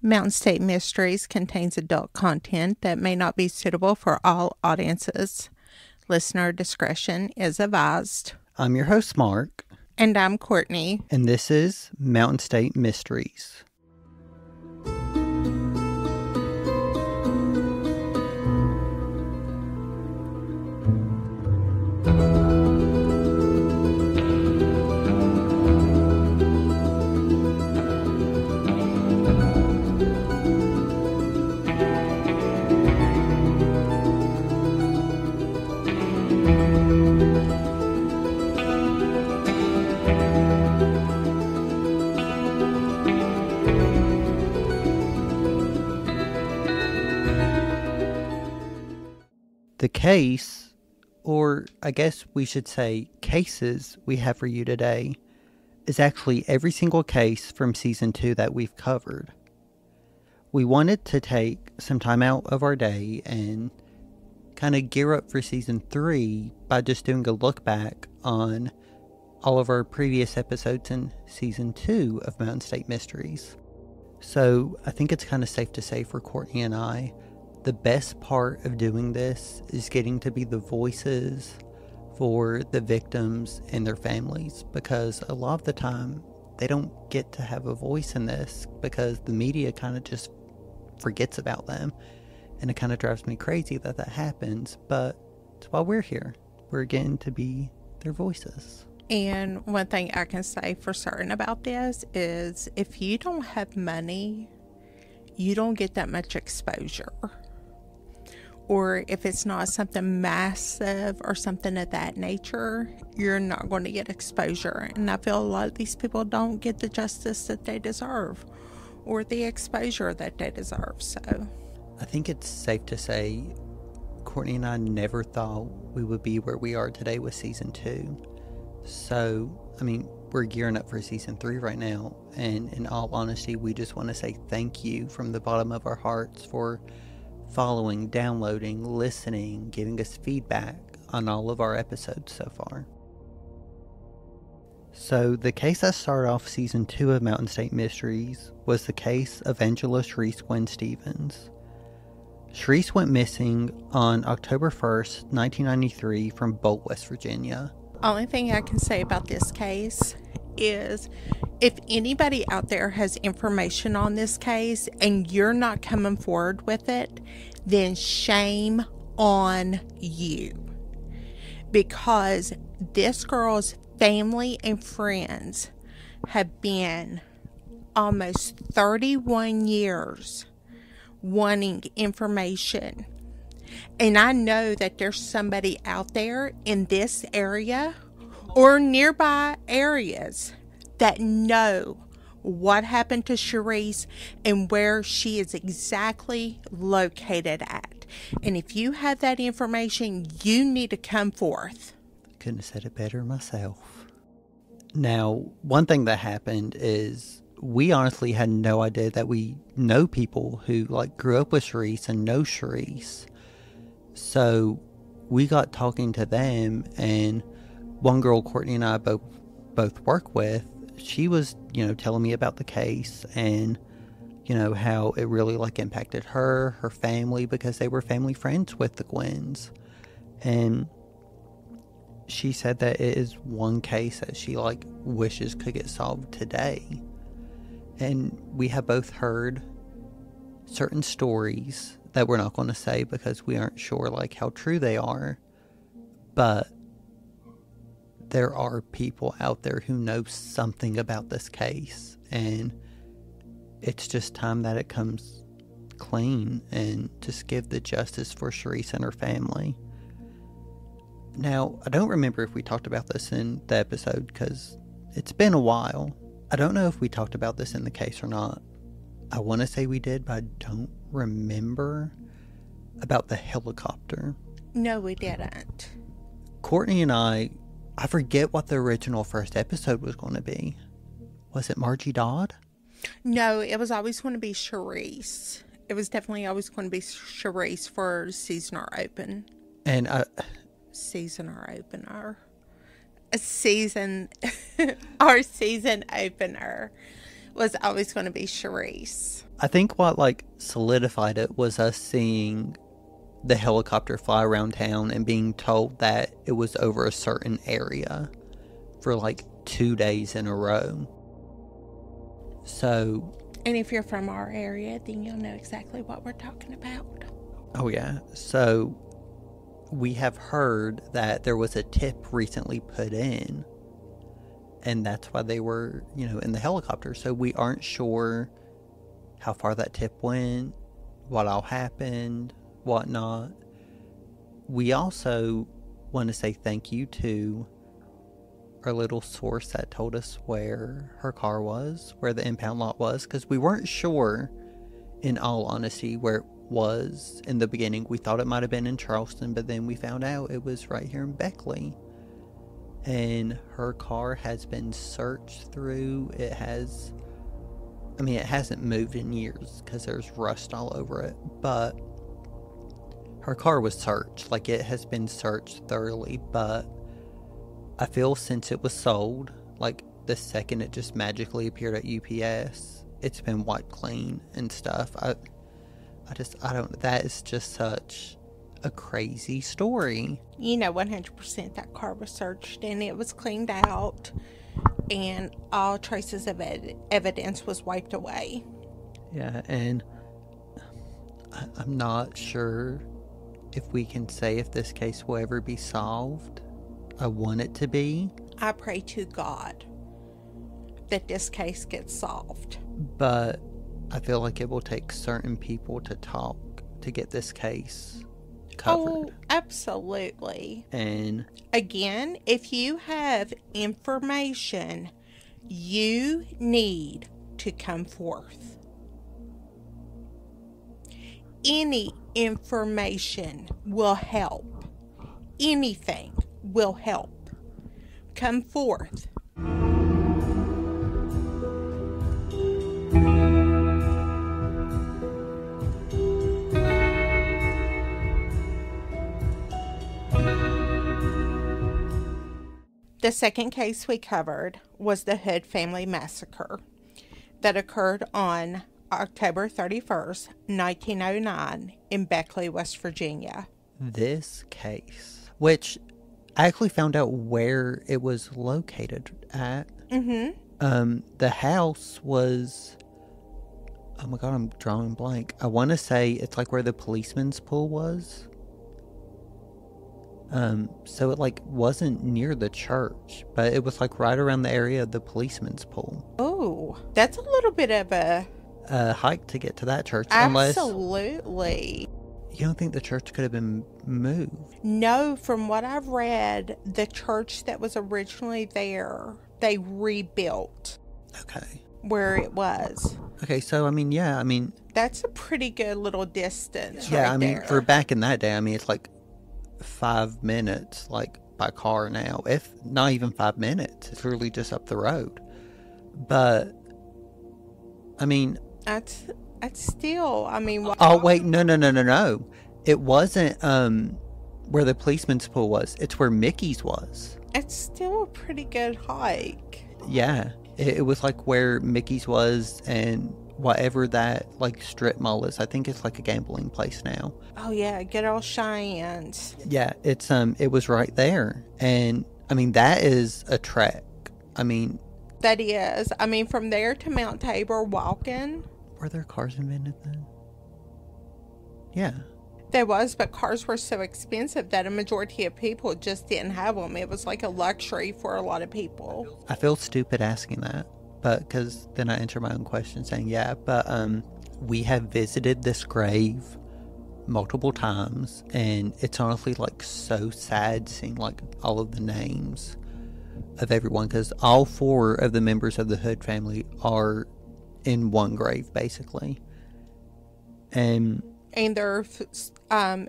Mountain State Mysteries contains adult content that may not be suitable for all audiences. Listener discretion is advised. I'm your host, Mark. And I'm Courtney. And this is Mountain State Mysteries. The case, or I guess we should say cases we have for you today, is actually every single case from Season 2 that we've covered. We wanted to take some time out of our day and kind of gear up for Season 3 by just doing a look back on all of our previous episodes in Season 2 of Mountain State Mysteries. So I think it's kind of safe to say for Courtney and I, the best part of doing this is getting to be the voices for the victims and their families, because a lot of the time they don't get to have a voice in this because the media kind of just forgets about them, and it kind of drives me crazy that happens, but it's why we're here. We're getting to be their voices. And one thing I can say for certain about this is if you don't have money, you don't get that much exposure. Or if it's not something massive or something of that nature, you're not going to get exposure. And I feel a lot of these people don't get the justice that they deserve or the exposure that they deserve. So I think it's safe to say Courtney and I never thought we would be where we are today with Season 2. So, I mean, we're gearing up for Season 3 right now. And in all honesty, we just want to say thank you from the bottom of our hearts for following, downloading, listening, giving us feedback on all of our episodes so far. So the case that started off Season 2 of Mountain State Mysteries was the case of Angela Sharice Gwen Stevens. Sharice went missing on October 1st, 1993 from Bolt, West Virginia. Only thing I can say about this case is if anybody out there has information on this case and you're not coming forward with it, then shame on you. Because this girl's family and friends have been almost 31 years wanting information. And I know that there's somebody out there in this area or nearby areas that know what happened to Sharice and where she is exactly located at. And if you have that information, you need to come forth. Couldn't have said it better myself. Now, one thing that happened is we honestly had no idea that we know people who grew up with Sharice and know Sharice. So we got talking to them, and one girl Courtney and I both work with, she was, telling me about the case and, how it really impacted her family, because they were family friends with the Gwens. And she said that it is one case that she wishes could get solved today. And we have both heard certain stories that we're not going to say because we aren't sure how true they are, but there are people out there who know something about this case, and it's just time that it comes clean and just give the justice for Sharice and her family. Now, I don't remember if we talked about this in the episode because it's been a while. I don't know if we talked about this in the case or not. I want to say we did, but I don't remember about the helicopter. No, we didn't. Courtney and I forget what the original first episode was going to be. Was it Margie Dodd? No, it was always going to be Sharice. It was definitely always going to be Sharice for season or open. And season or opener. Our season opener. was always going to be Sharice. I think what like solidified it was us seeing the helicopter fly around town and being told that it was over a certain area for like 2 days in a row. So, and if you're from our area, then you'll know exactly what we're talking about. Oh yeah. So we have heard that there was a tip recently put in, and that's why they were, in the helicopter. So we aren't sure how far that tip went, what all happened, whatnot. We also want to say thank you to our little source that told us where her car was, where the impound lot was, because we weren't sure, in all honesty, where it was in the beginning. We thought it might have been in Charleston, but then we found out it was right here in Beckley. And her car has been searched through. It hasn't moved in years because there's rust all over it, but her car was searched. Like, it has been searched thoroughly, but I feel since it was sold, like the second it just magically appeared at UPS, it's been wiped clean and stuff. I don't, that is just such a crazy story. 100% that car was searched and it was cleaned out and all traces of evidence was wiped away. Yeah, and I'm not sure if we can say if this case will ever be solved. I want it to be. I pray to God that this case gets solved. But I feel like it will take certain people to talk to get this case covered. Oh, absolutely. And again, if you have information, you need to come forth. Any information will help. Anything will help. Come forth. The second case we covered was the Hood family massacre that occurred on October 31st, 1909 in Beckley, West Virginia. This case, which I actually found out where it was located at. Mm-hmm. The house was, oh my God, I'm drawing blank. I want to say it's like where the policeman's pool was. So it like wasn't near the church, but it was like right around the area of the policeman's pool. Oh, that's a little bit of a hike to get to that church. Absolutely. Unless, you don't think the church could have been moved? No, from what I've read, the church that was originally there, they rebuilt. Okay. Where it was. Okay, so that's a pretty good little distance. Yeah, right there. For back in that day, it's like 5 minutes, like by car now. If not even 5 minutes, it's really just up the road. But that's still. Oh wait, no. It wasn't where the policeman's pool was. It's where Mickey's was. It's still a pretty good hike. Yeah, it was like where Mickey's was, and whatever that like strip mall is. I think it's like a gambling place now. Oh yeah, good old Cheyenne's. Yeah, it's it was right there, and that is a trek. That is. From there to Mount Tabor walking. Were there cars invented then? Yeah. There was, but cars were so expensive that a majority of people just didn't have them. It was like a luxury for a lot of people. I feel stupid asking that, but because then I answer my own question saying yeah. But we have visited this grave multiple times, and it's honestly like so sad seeing like all of the names of everyone, because all 4 of the members of the Hood family are in one grave basically, and their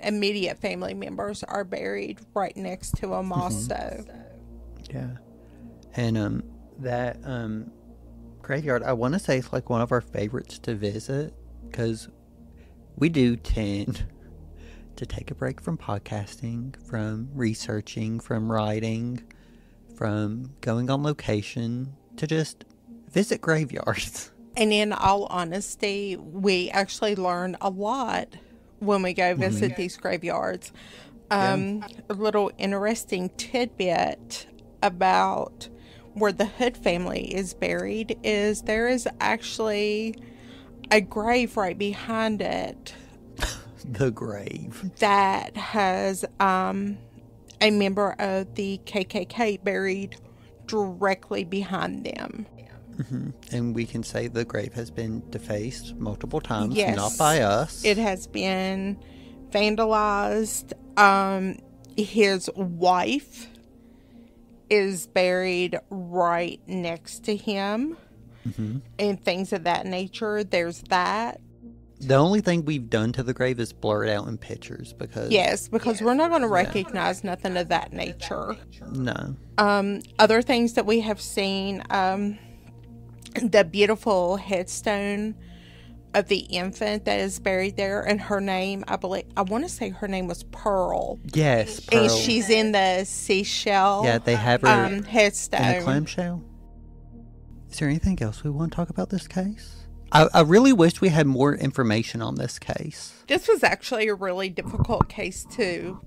immediate family members are buried right next to them also. Yeah. And that graveyard, I want to say it's like one of our favorites to visit, because we do tend to take a break from podcasting, from researching, from writing, from going on location, to just visit graveyards. And in all honesty, we actually learn a lot when we go visit these graveyards. A little interesting tidbit about where the Hood family is buried is there is actually a grave right behind it. The grave. That has a member of the KKK buried directly behind them. And we can say the grave has been defaced multiple times, Yes. not by us. It has been vandalized. His wife is buried right next to him, and things of that nature. There's that. The only thing we've done to the grave is blur it out in pictures because... Yes, because we're not going to recognize nothing of that nature. No. Other things that we have seen, the beautiful headstone of the infant that is buried there, and her name, I want to say her name was Pearl. Yes, Pearl. And she's in the seashell. Yeah, they have her headstone. in a clamshell. Is there anything else we want to talk about this case? I really wish we had more information on this case. This was actually a really difficult case to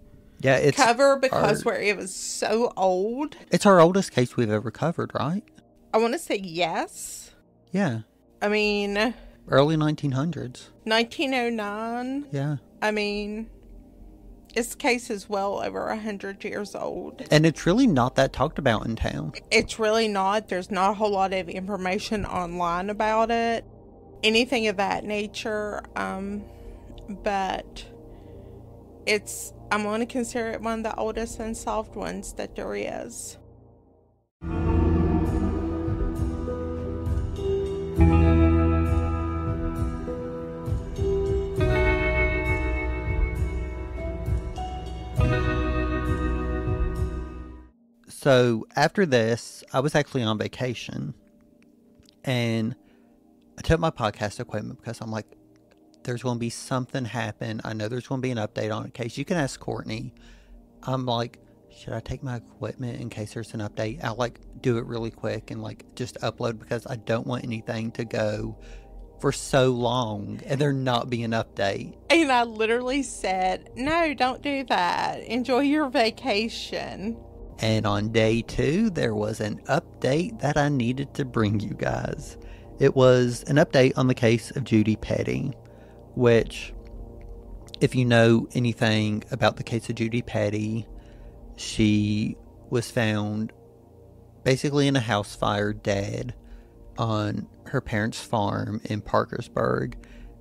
cover because it was so old. It's our oldest case we've ever covered, right? I want to say yes. Yeah. I mean... Early 1900s. 1909. Yeah. I mean, this case is well over 100 years old. And it's really not that talked about in town. It's really not. There's not a whole lot of information online about it. Anything of that nature. But I'm going to consider it one of the oldest unsolved ones that there is. So after this, I was actually on vacation, and I took my podcast equipment because I'm like, there's going to be something happen. I know there's going to be an update on it. In case you can ask Courtney. I'm like, should I take my equipment in case there's an update? I'll like do it really quick and like just upload because I don't want anything to go for so long and there not be an update. And I literally said, no, don't do that. Enjoy your vacation. And on day 2, there was an update that I needed to bring you guys. It was an update on the case of Judy Petty, which, if you know anything about the case of Judy Petty, she was found basically in a house fire dead on her parents' farm in Parkersburg,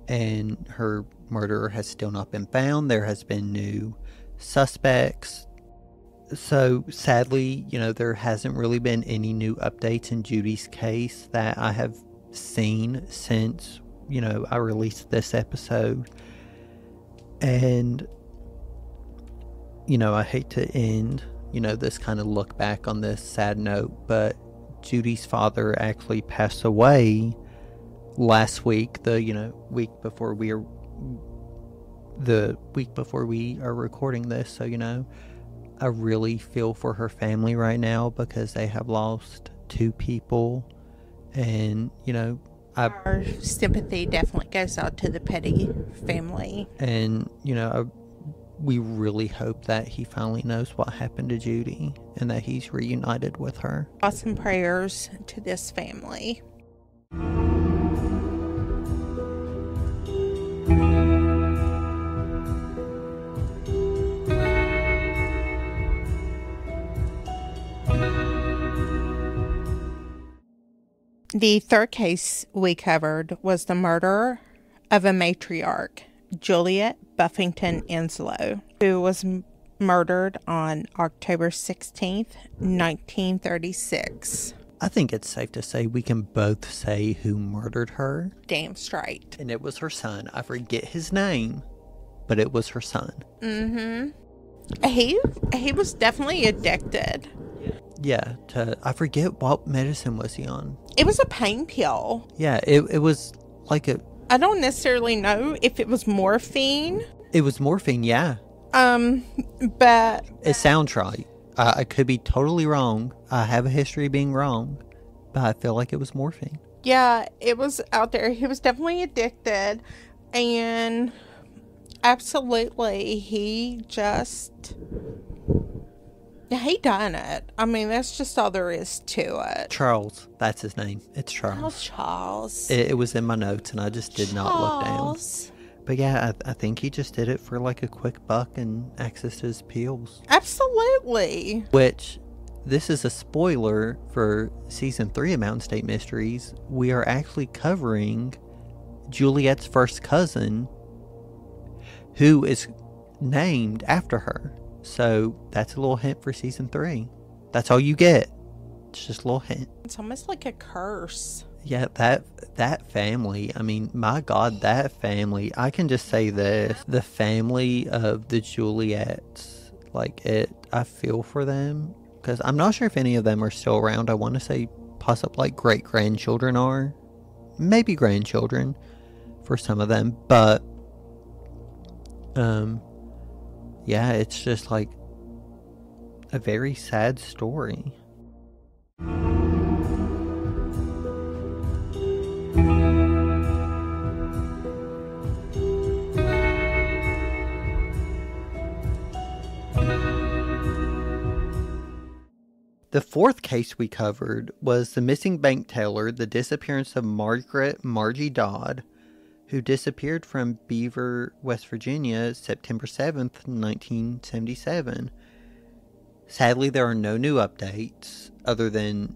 and her murderer has still not been found. There has been new suspects. So sadly, there hasn't really been any new updates in Judy's case that I have seen since, I released this episode. And, I hate to end, this kind of look back on this sad note, but Judy's father actually passed away last week, the week before we are recording this. So, I really feel for her family right now because they have lost 2 people. And, our sympathy definitely goes out to the Petty family. And, we really hope that he finally knows what happened to Judy and that he's reunited with her. Thoughts and prayers to this family. The third case we covered was the murder of a matriarch, Juliet Buffington Enslow, who was murdered on October 16th, 1936. I think it's safe to say we can both say who murdered her. Damn straight. And it was her son. I forget his name, but it was her son. Mm-hmm. He was definitely addicted. Yeah, I forget what medicine was he on. It was a pain pill. Yeah, it was like a... I don't necessarily know if it was morphine. It was morphine, yeah. But... It sounds right. I could be totally wrong. I have a history of being wrong, but I feel like it was morphine. Yeah, it was out there. He was definitely addicted. And absolutely, he done it. I mean, that's just all there is to it. Charles, that's his name. It's Charles. Oh, Charles. It was in my notes, and I just did not look down. Charles. But yeah, I think he just did it for like a quick buck and access to his pills. Absolutely. Which, this is a spoiler for season 3 of Mountain State Mysteries. We are actually covering Juliet's first cousin, who is named after her. So that's a little hint for season 3. That's all you get. It's just a little hint. It's almost like a curse. Yeah, that family, I mean, my God, that family. I can just say this. The family of the Juliets, I feel for them. Because I'm not sure if any of them are still around. I want to say possibly great-grandchildren are. Maybe grandchildren for some of them. But, yeah, it's just like a very sad story. The fourth case we covered was the missing bank teller, the disappearance of Margie Dodd, who disappeared from Beaver, West Virginia, September 7th, 1977. Sadly, there are no new updates, other than,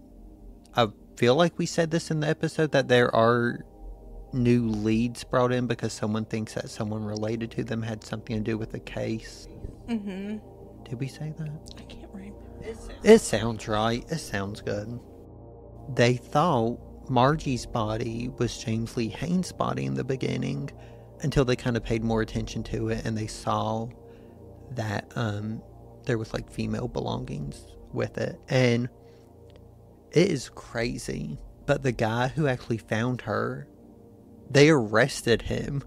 I feel like we said this in the episode, that there are new leads brought in because someone thinks that someone related to them had something to do with the case. Mm-hmm. Did we say that? I can't remember. It sounds right. It sounds good. They thought Margie's body was James Lee Haynes' body in the beginning, until they kind of paid more attention to it and they saw that there was female belongings with it. And it is crazy. But the guy who actually found her, they arrested him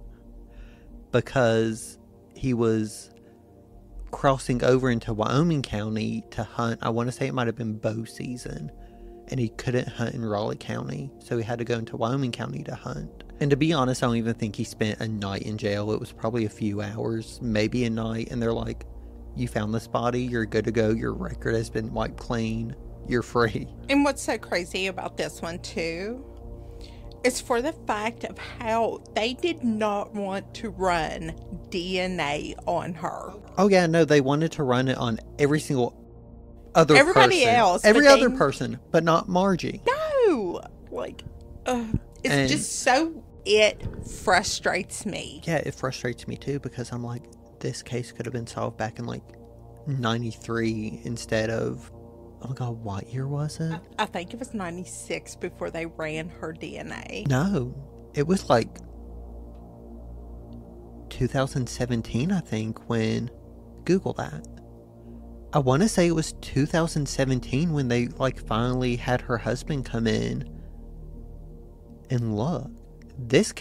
because he was crossing over into Wyoming County to hunt. I want to say it might have been bow season, and he couldn't hunt in Raleigh County, so he had to go into Wyoming County to hunt. And to be honest, I don't even think he spent a night in jail. It was probably a few hours, maybe a night, and they're like, you found this body, you're good to go, your record has been wiped clean, you're free. And what's so crazy about this one too is for the fact of how they did not want to run DNA on her. Oh yeah, no, they wanted to run it on every single other Everybody person. else. Every other person, but not Margie. No! It's just so... It frustrates me. Yeah, it frustrates me too, because I'm like, this case could have been solved back in 93 instead of... Oh my God, what year was it? I think it was 96 before they ran her DNA. No, it was 2017, I think, when... Google that. I want to say it was 2017 when they finally had her husband come in and look. This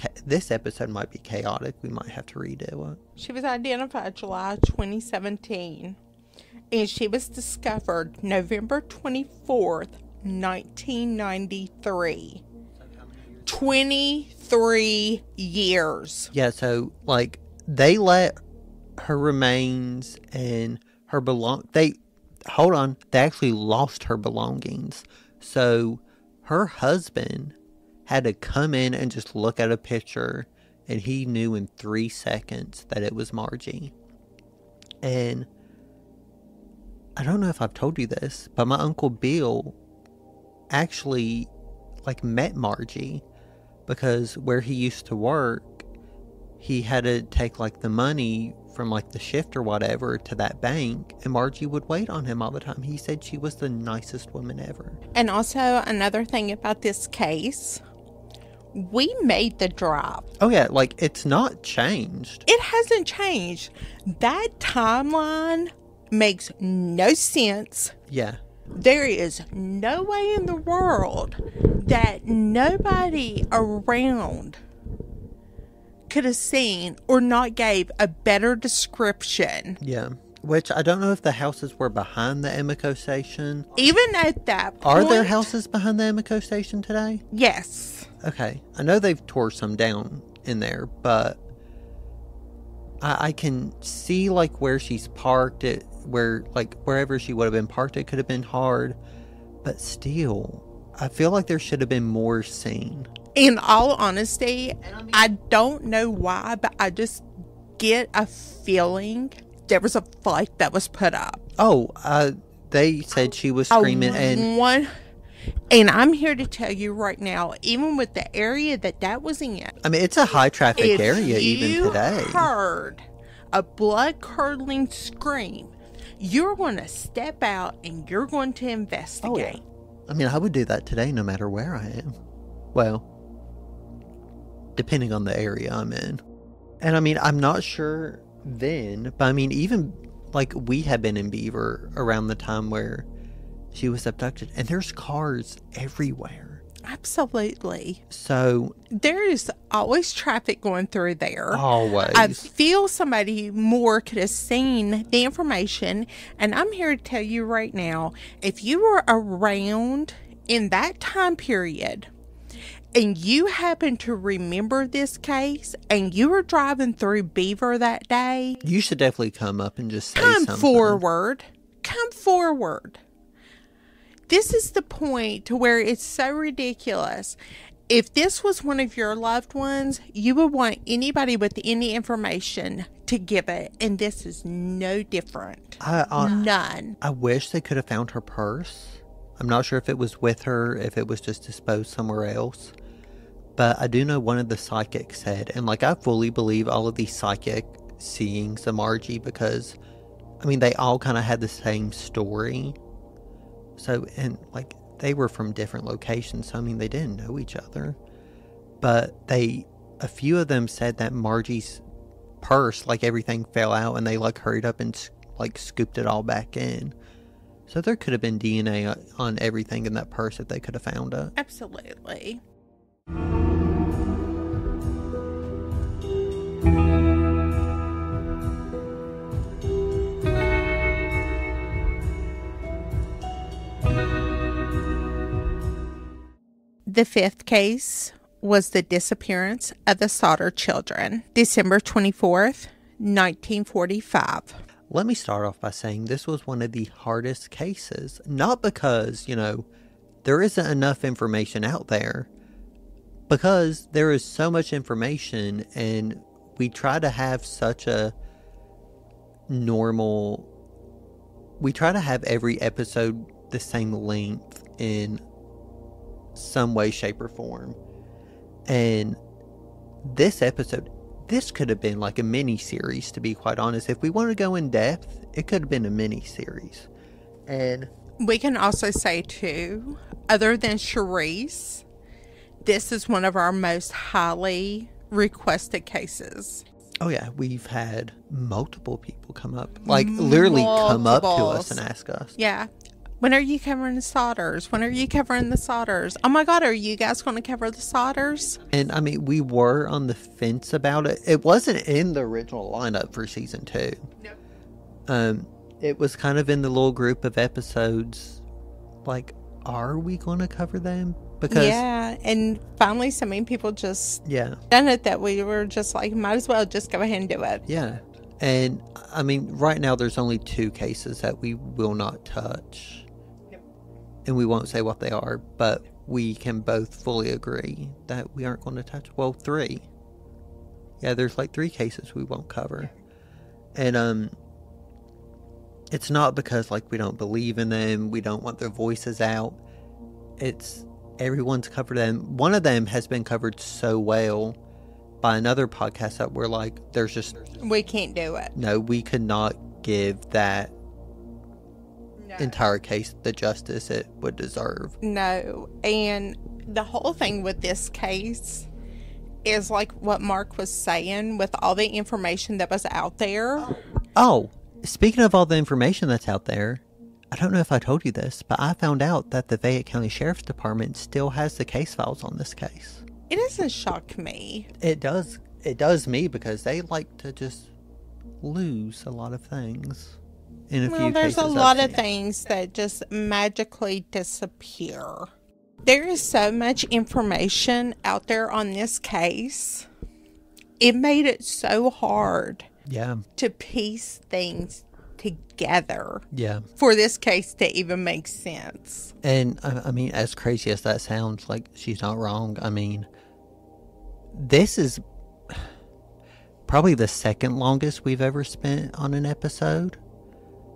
episode might be chaotic. We might have to redo it. She was identified July 2017. And she was discovered November 24th, 1993. 23 years. Yeah, so, they let her remains and her they actually lost her belongings. So, her husband had to come in and just look at a picture, and he knew in 3 seconds that it was Margie. And I don't know if I've told you this, but my Uncle Bill actually, met Margie, because where he used to work, he had to take, the money from, the shift or whatever to that bank, and Margie would wait on him all the time. He said she was the nicest woman ever. And also, another thing about this case, we made the drive. Oh, yeah, it's not changed. It hasn't changed. That timeline makes no sense. Yeah. There is no way in the world that nobody around could have seen or not gave a better description. Yeah. Which I don't know if the houses were behind the Emiko station. Even at that point... Are there houses behind the Emiko station today? Yes. Okay. I know they've tore some down in there, but I can see, like, where she's parked. Wherever she would have been parked, it could have been hard. But still, I feel like there should have been more seen. In all honesty, I don't know why, but I just get a feeling there was a fight that was put up. Oh, they said she was screaming and I'm here to tell you right now, even with the area that was in. I mean, it's a high traffic area even today. If you heard a blood curdling scream, you're going to step out and you're going to investigate. Oh, yeah. I mean, I would do that today no matter where I am. Well, depending on the area I'm in. And I mean, I'm not sure then, but I mean, even like we had been in Beaver around the time where she was abducted, and there's cars everywhere. Absolutely. So there is always traffic going through there. Always. I feel somebody more could have seen the information, and I'm here to tell you right now, if you were around in that time period and you happen to remember this case and you were driving through Beaver that day, you should definitely come up and just say something. Come forward. This is the point to where it's so ridiculous. If this was one of your loved ones, you would want anybody with any information to give it. And this is no different. None. I wish they could have found her purse. I'm not sure if it was with her, if it was just disposed somewhere else. But I do know one of the psychics said, and like I fully believe all of these psychic seeings of Margie, because I mean they all kind of had the same story. So, and like they were from different locations, so I mean they didn't know each other. But a few of them said that Margie's purse, like everything fell out and they like hurried up and like scooped it all back in. So there could have been DNA on everything in that purse if they could have found it. Absolutely. The fifth case was the disappearance of the Sauter children, December 24th, 1945. Let me start off by saying this was one of the hardest cases. Not because, there isn't enough information out there. Because there is so much information and we try to have such a normal... We try to have every episode the same length in some way, shape, or form. And this episode, this could have been like a mini-series, to be quite honest. If we want to go in depth, it could have been a mini-series. And we can also say, too, other than Charisse, this is one of our most highly requested cases. Oh, yeah. We've had multiple people come up. Like, literally come up to us and ask us. Yeah. When are you covering the Sauters? When are you covering the Sauters? Oh, my God, are you guys going to cover the Sauters? And, I mean, we were on the fence about it. It wasn't in the original lineup for season 2. Nope. It was kind of in the little group of episodes. Like, are we going to cover them? Because yeah, and finally so many people just done it that we were just like, might as well just go ahead and do it. Yeah. And, I mean, right now there's only 2 cases that we will not touch. Yep. And we won't say what they are, but we can both fully agree that we aren't going to touch. Well, 3. Yeah, there's like 3 cases we won't cover. And, it's not because, like, we don't believe in them, we don't want their voices out. It's everyone's covered them. One of them has been covered so well by another podcast that we're like, we can't do it. No, we could not give that entire case the justice it would deserve. No, and the whole thing with this case is like what Mark was saying with all the information that was out there. Oh, speaking of all the information that's out there, I don't know if I told you this, but I found out that the Fayette County Sheriff's Department still has the case files on this case. It doesn't shock me. It does. It does me because they like to just lose a lot of things. in a few Well, there's cases a I've lot of seen. things that just magically disappear. There is so much information out there on this case. It made it so hard Yeah. to piece things together Yeah. for this case to even make sense. And I mean, as crazy as that sounds, like, she's not wrong. I mean, this is probably the second longest we've ever spent on an episode.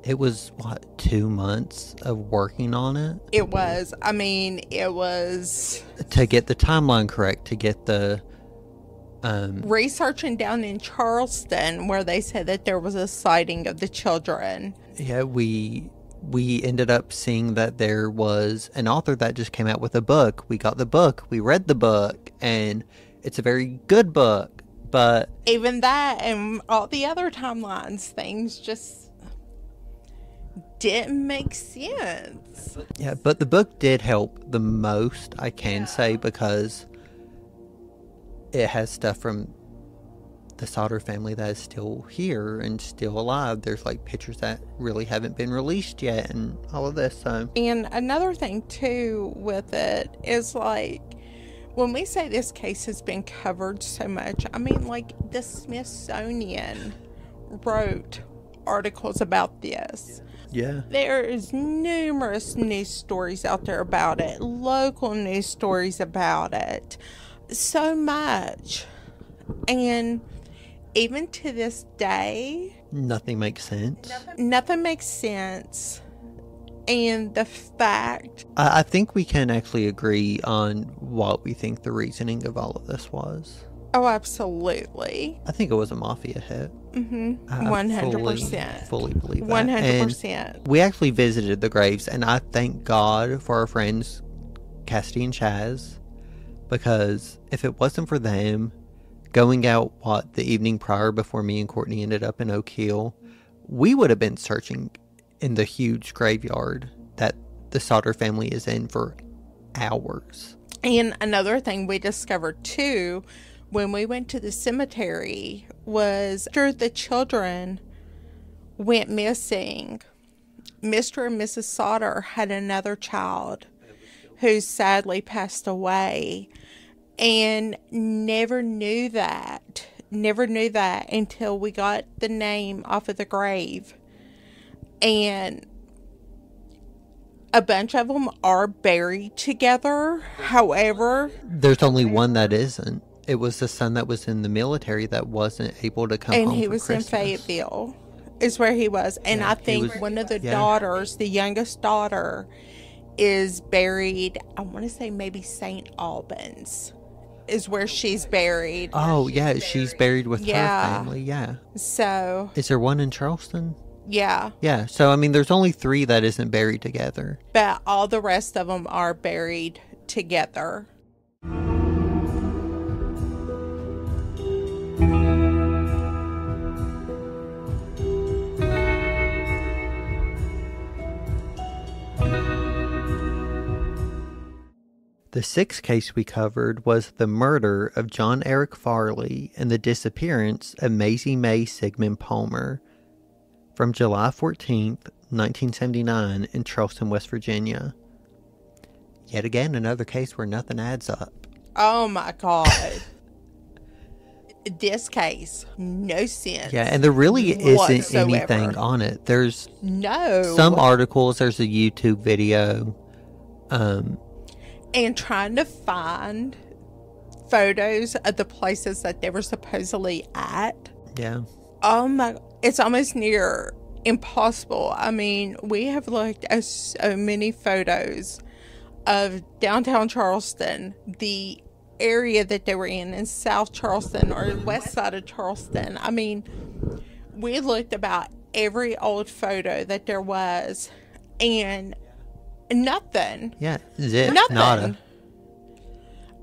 It was, what, 2 months of working on it? It was. I mean, it was To get the timeline correct, to get the... researching down in Charleston where they said that there was a sighting of the children. Yeah, we ended up seeing that there was an author that just came out with a book. We got the book, we read the book, and it's a very good book, but... Even that and all the other timelines, things just didn't make sense. Yeah, but the book did help the most, I can say, because it has stuff from the Sauter family that is still here and still alive. There's like pictures that really haven't been released yet and all of this. So, and another thing too with it is, like, when we say this case has been covered so much, I mean, like, the Smithsonian wrote articles about this. yeah. There is numerous news stories out there about it, local news stories about it, so much. And even to this day, Nothing makes sense. nothing makes sense. And the fact, I think we can actually agree on what we think the reasoning of all of this was. oh, absolutely. I think it was a mafia hit. Mm-hmm. I 100%. fully believe that. 100%. And we actually visited the graves, and I thank God for our friends Cassidy and Chaz, because if it wasn't for them going out, the evening prior before me and Courtney ended up in Oak Hill, we would have been searching in the huge graveyard that the Sauter family is in for hours. And another thing we discovered too, when we went to the cemetery, was after the children went missing, Mr. and Mrs. Sauter had another child who sadly passed away, and never knew that until we got the name off of the grave. And a bunch of them are buried together. However, There's only one that isn't. It was the son that was in the military that wasn't able to come home and he for was Christmas. in Fayetteville is where he was. And Yeah, I think he was- one of the yeah. daughters, the youngest daughter, is buried, I want to say maybe St. Albans is where she's buried. Oh, yeah, she's buried with Yeah. her family, yeah. So, Is there one in Charleston? yeah. Yeah, so I mean, there's only 3 that isn't buried together. But all the rest of them are buried together. The 6th case we covered was the murder of John Eric Farley and the disappearance of Maisie Mae Sigmund Palmer from July 14th, 1979 in Charleston, West Virginia. Yet again, another case where nothing adds up. Oh my God. This case, no sense. Yeah, and there really isn't whatsoever. anything on it. There's No. some articles, there's a YouTube video. And trying to find photos of the places that they were supposedly at. Yeah. Oh my, it's almost near impossible. I mean, we have looked at so many photos of downtown Charleston, the area that they were in South Charleston or west side of Charleston. I mean, we looked about every old photo that there was, and nothing. Yeah, zip, Nothing. nada.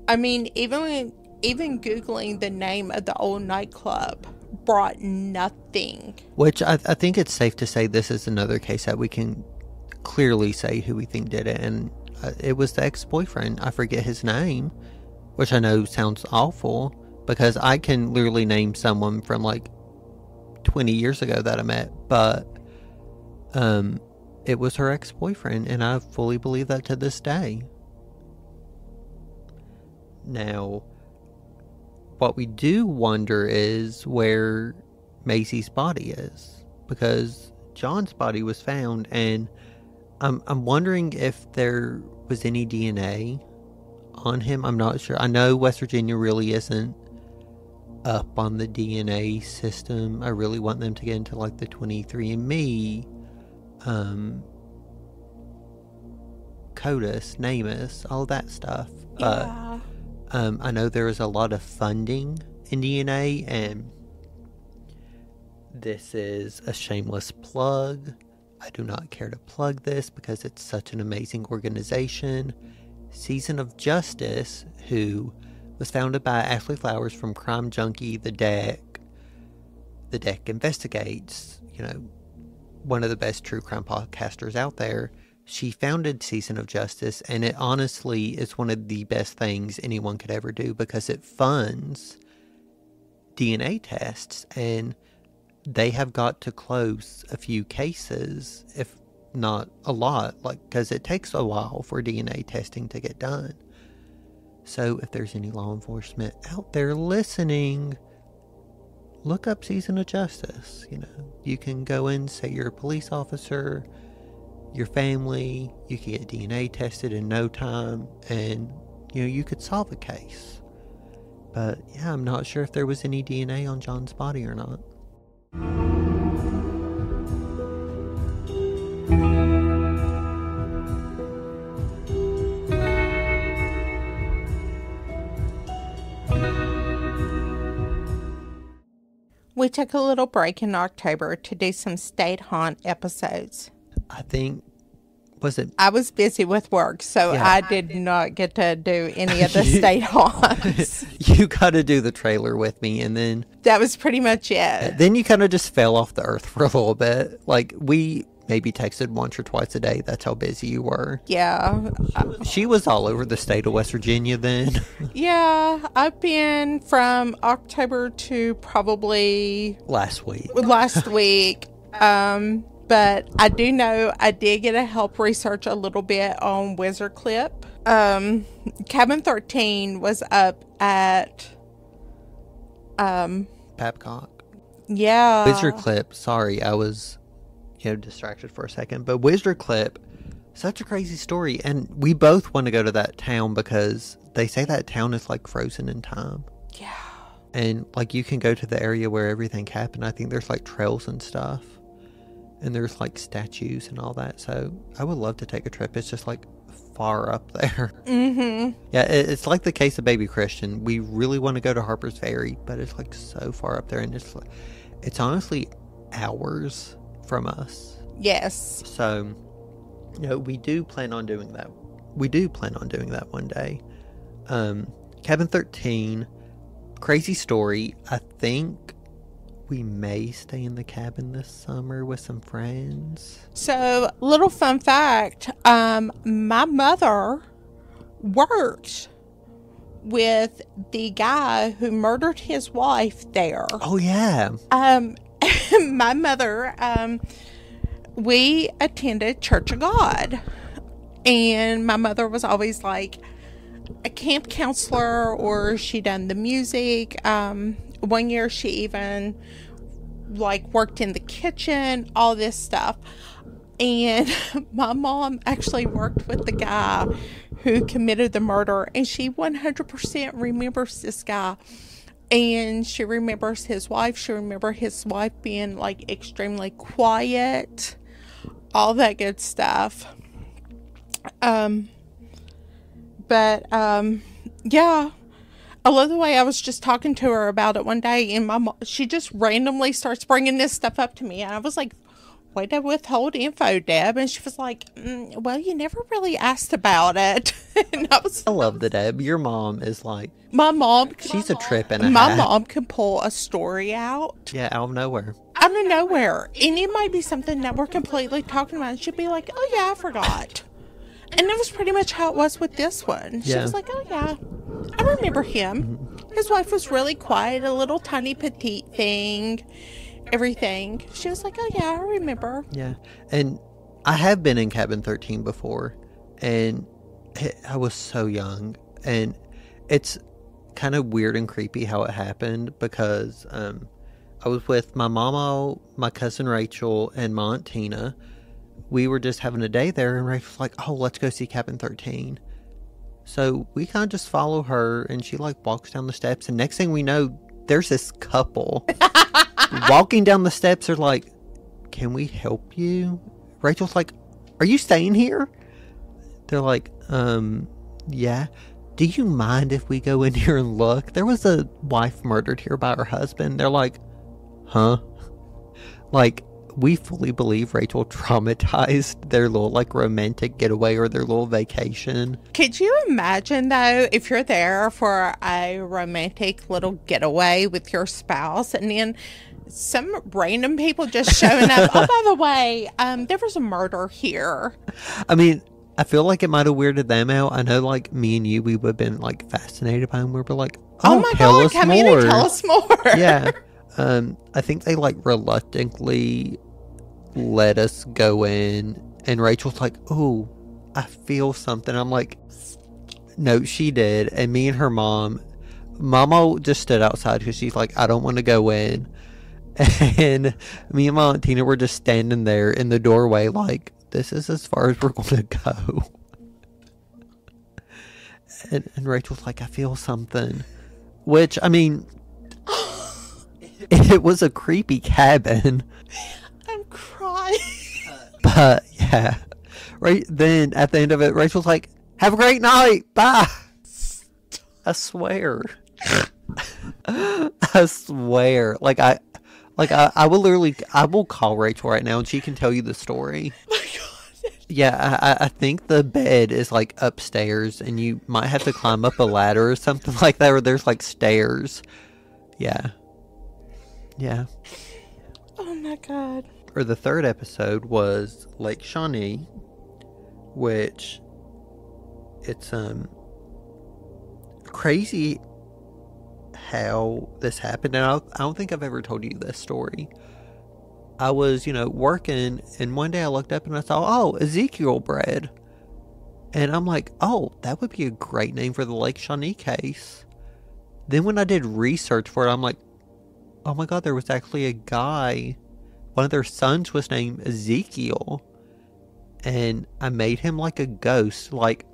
I mean, even Googling the name of the old nightclub brought nothing. Which I think it's safe to say this is another case that we can clearly say who we think did it. And it was the ex-boyfriend. I forget his name, which I know sounds awful, because I can literally name someone from like 20 years ago that I met. But it was her ex-boyfriend, and I fully believe that to this day. Now, what we do wonder is where Macy's body is, because John's body was found, and I'm wondering if there was any DNA on him. I'm not sure. I know West Virginia really isn't up on the DNA system. I really want them to get into like the 23andMe, CODIS, NamUs, all that stuff. Yeah. I know there is a lot of funding in DNA, and this is a shameless plug. I do not care to plug this because it's such an amazing organization. Season of Justice, who was founded by Ashley Flowers from Crime Junkie, The Deck. The Deck Investigates, one of the best true crime podcasters out there. She founded Season of Justice, and it honestly is one of the best things anyone could ever do because it funds DNA tests, and they have got to close a few cases, if not a lot, because it takes a while for DNA testing to get done. So if there's any law enforcement out there listening, look up Season of Justice. You can go in, say you're a police officer, your family, you can get DNA tested in no time, and you could solve a case. But yeah, I'm not sure if there was any DNA on John's body or not. We took a little break in October to do some state haunt episodes. I think, I was busy with work, so yeah. I did not get to do any of the state haunts. You got to do the trailer with me, and then... That was pretty much it. Then you kind of just fell off the earth for a little bit. We maybe texted once or twice a day. That's how busy you were. Yeah. She was all over the state of West Virginia then. Yeah, I've been from October to probably... Last week. But I do know I did get to help research a little bit on Wizard Clip. Cabin 13 was up at... Babcock. Yeah. Wizard Clip, sorry, I was distracted for a second. But Wizard Clip, such a crazy story. And we both want to go to that town because they say that town is frozen in time. Yeah. And you can go to the area where everything happened. I think there's trails and stuff. And there's statues and all that. So I would love to take a trip. It's just far up there. Mm-hmm. Yeah, it's like the case of Baby Christian. We really want to go to Harper's Ferry, but it's so far up there, and it's honestly hours from us. Yes. So, we do plan on doing that. We do plan on doing that one day. Cabin 13, crazy story. I think we may stay in the cabin this summer with some friends. So, little fun fact, my mother worked with the guy who murdered his wife there. Oh, yeah. My mother, we attended Church of God. And my mother was always a camp counselor, or she done the music. One year she even worked in the kitchen, all this stuff. And my mom actually worked with the guy who committed the murder, and she 100% remembers this guy. And she remembers his wife. She remembers his wife being extremely quiet, all that good stuff. Yeah. I love the way I was just talking to her about it one day, and she just randomly starts bringing this stuff up to me, and I was like, way to withhold info, Deb. And she was like, well, you never really asked about it. And I love the Deb. Your mom is my mom. She's a trip and a My half. mom can pull a story out. Yeah, out of nowhere. Out of nowhere. And it might be something that we're completely talking about, and she'd be like, oh yeah, I forgot. And that was pretty much how it was with this one. She was like, oh yeah, I remember him. His wife was really quiet, a little tiny petite thing. everything. She was like, oh yeah, I remember. Yeah. And I have been in Cabin 13 before, and I was so young, and it's kind of weird and creepy how it happened, because I was with my mama, my cousin Rachel, and my aunt Tina. We were just having a day there, and Rachel was like, oh, let's go see Cabin 13. So we kind of just follow her, and she like walks down the steps, and next thing we know, there's this couple walking down the steps. They're like, can we help you? Rachel's like, are you staying here? They're like, yeah. Do you mind if we go in here and look? There was a wife murdered here by her husband. They're like, huh? Like, we fully believe Rachel traumatized their little, like, romantic getaway or their little vacation. Could you imagine, though, if you're there for a romantic little getaway with your spouse, and then some random people just showing up? Oh, by the way, there was a murder here. I mean, I feel like it might have weirded them out. I know, like, me and you, we would have been, like, fascinated by them. We were like, oh my God, come in and tell us more. Yeah. I think they, like, reluctantly let us go in, and Rachel's like, oh, I feel something. I'm like, no, she did. And me and her mama just stood outside because she's like, I don't want to go in. And me and my aunt Tina were just standing there in the doorway like, this is as far as we're going to go. And Rachel's like, I feel something. Which, I mean, it was a creepy cabin. I'm crying. But, yeah. Right then, at the end of it, Rachel's like, have a great night. Bye. I swear. I swear. I will call Rachel right now and she can tell you the story. Oh my God. Yeah, I think the bed is like upstairs and you might have to climb up a ladder or something like that, or there's like stairs. Yeah. Yeah. Oh my God. Or the third episode was Lake Shawnee, which it's crazy how this happened. And I don't think I've ever told you this story. I was, working, and one day I looked up and I saw, oh, Ezekiel bread. And I'm like, oh, that would be a great name for the Lake Shawnee case. Then when I did research for it, I'm like, oh my God, there was actually a guy. One of their sons was named Ezekiel. And I made him like a ghost. Like,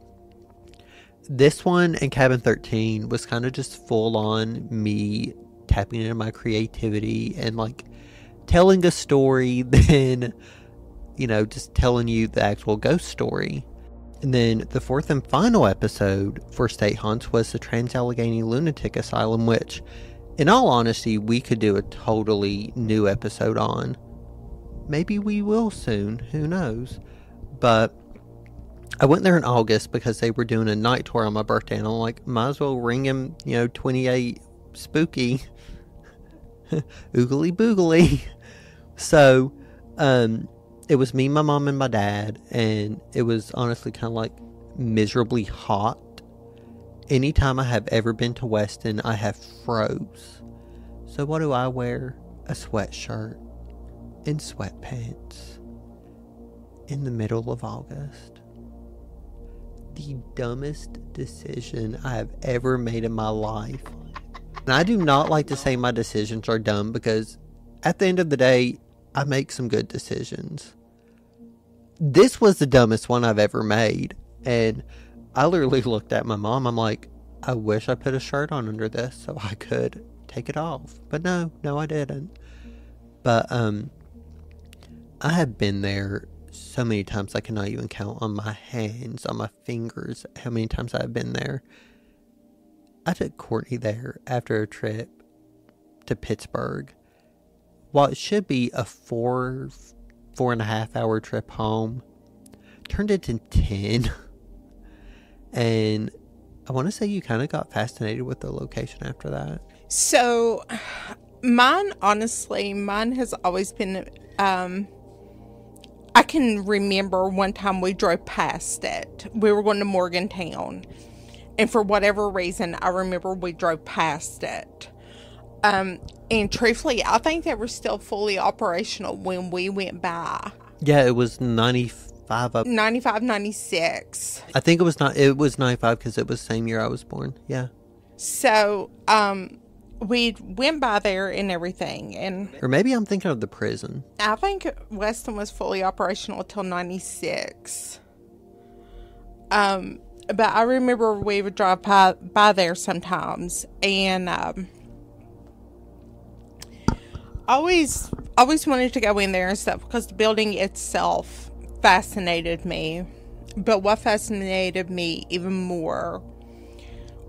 this one and Cabin 13 was kind of just full on me tapping into my creativity and like telling a story, then, just telling you the actual ghost story. And then the fourth and final episode for State Haunts was the Trans-Allegheny Lunatic Asylum, which, in all honesty, we could do a totally new episode on. Maybe we will soon, who knows. But I went there in August because they were doing a night tour on my birthday, and I'm like, might as well ring him, 28 spooky. Oogly boogly. So, it was me, my mom, and my dad, and it was honestly kind of like miserably hot. Anytime I have ever been to Weston, I have froze. So what do I wear? A sweatshirt and sweatpants in the middle of August. The dumbest decision I have ever made in my life. And I do not like to say my decisions are dumb, because at the end of the day, I make some good decisions. This was the dumbest one I've ever made. And I literally looked at my mom. I'm like, I wish I put a shirt on under this so I could take it off. But no, I didn't. But I have been there so many times I cannot even count on my hands, on my fingers, how many times I've been there. I took Courtney there after a trip to Pittsburgh. While it should be a 4.5 hour trip home, turned into 10. And I want to say you kind of got fascinated with the location after that. So, mine has always been, I can remember one time we drove past it. We were going to Morgantown. And for whatever reason, I remember we drove past it. And truthfully, I think they were still fully operational when we went by. Yeah, it was 95 up. 95, 96. I think it was not. It was 95 because it was the same year I was born. Yeah. So, we went by there and everything, and Or maybe I'm thinking of the prison. I think Weston was fully operational until 96. But I remember we would drive by there sometimes, and always wanted to go in there and stuff because the building itself fascinated me. But what fascinated me even more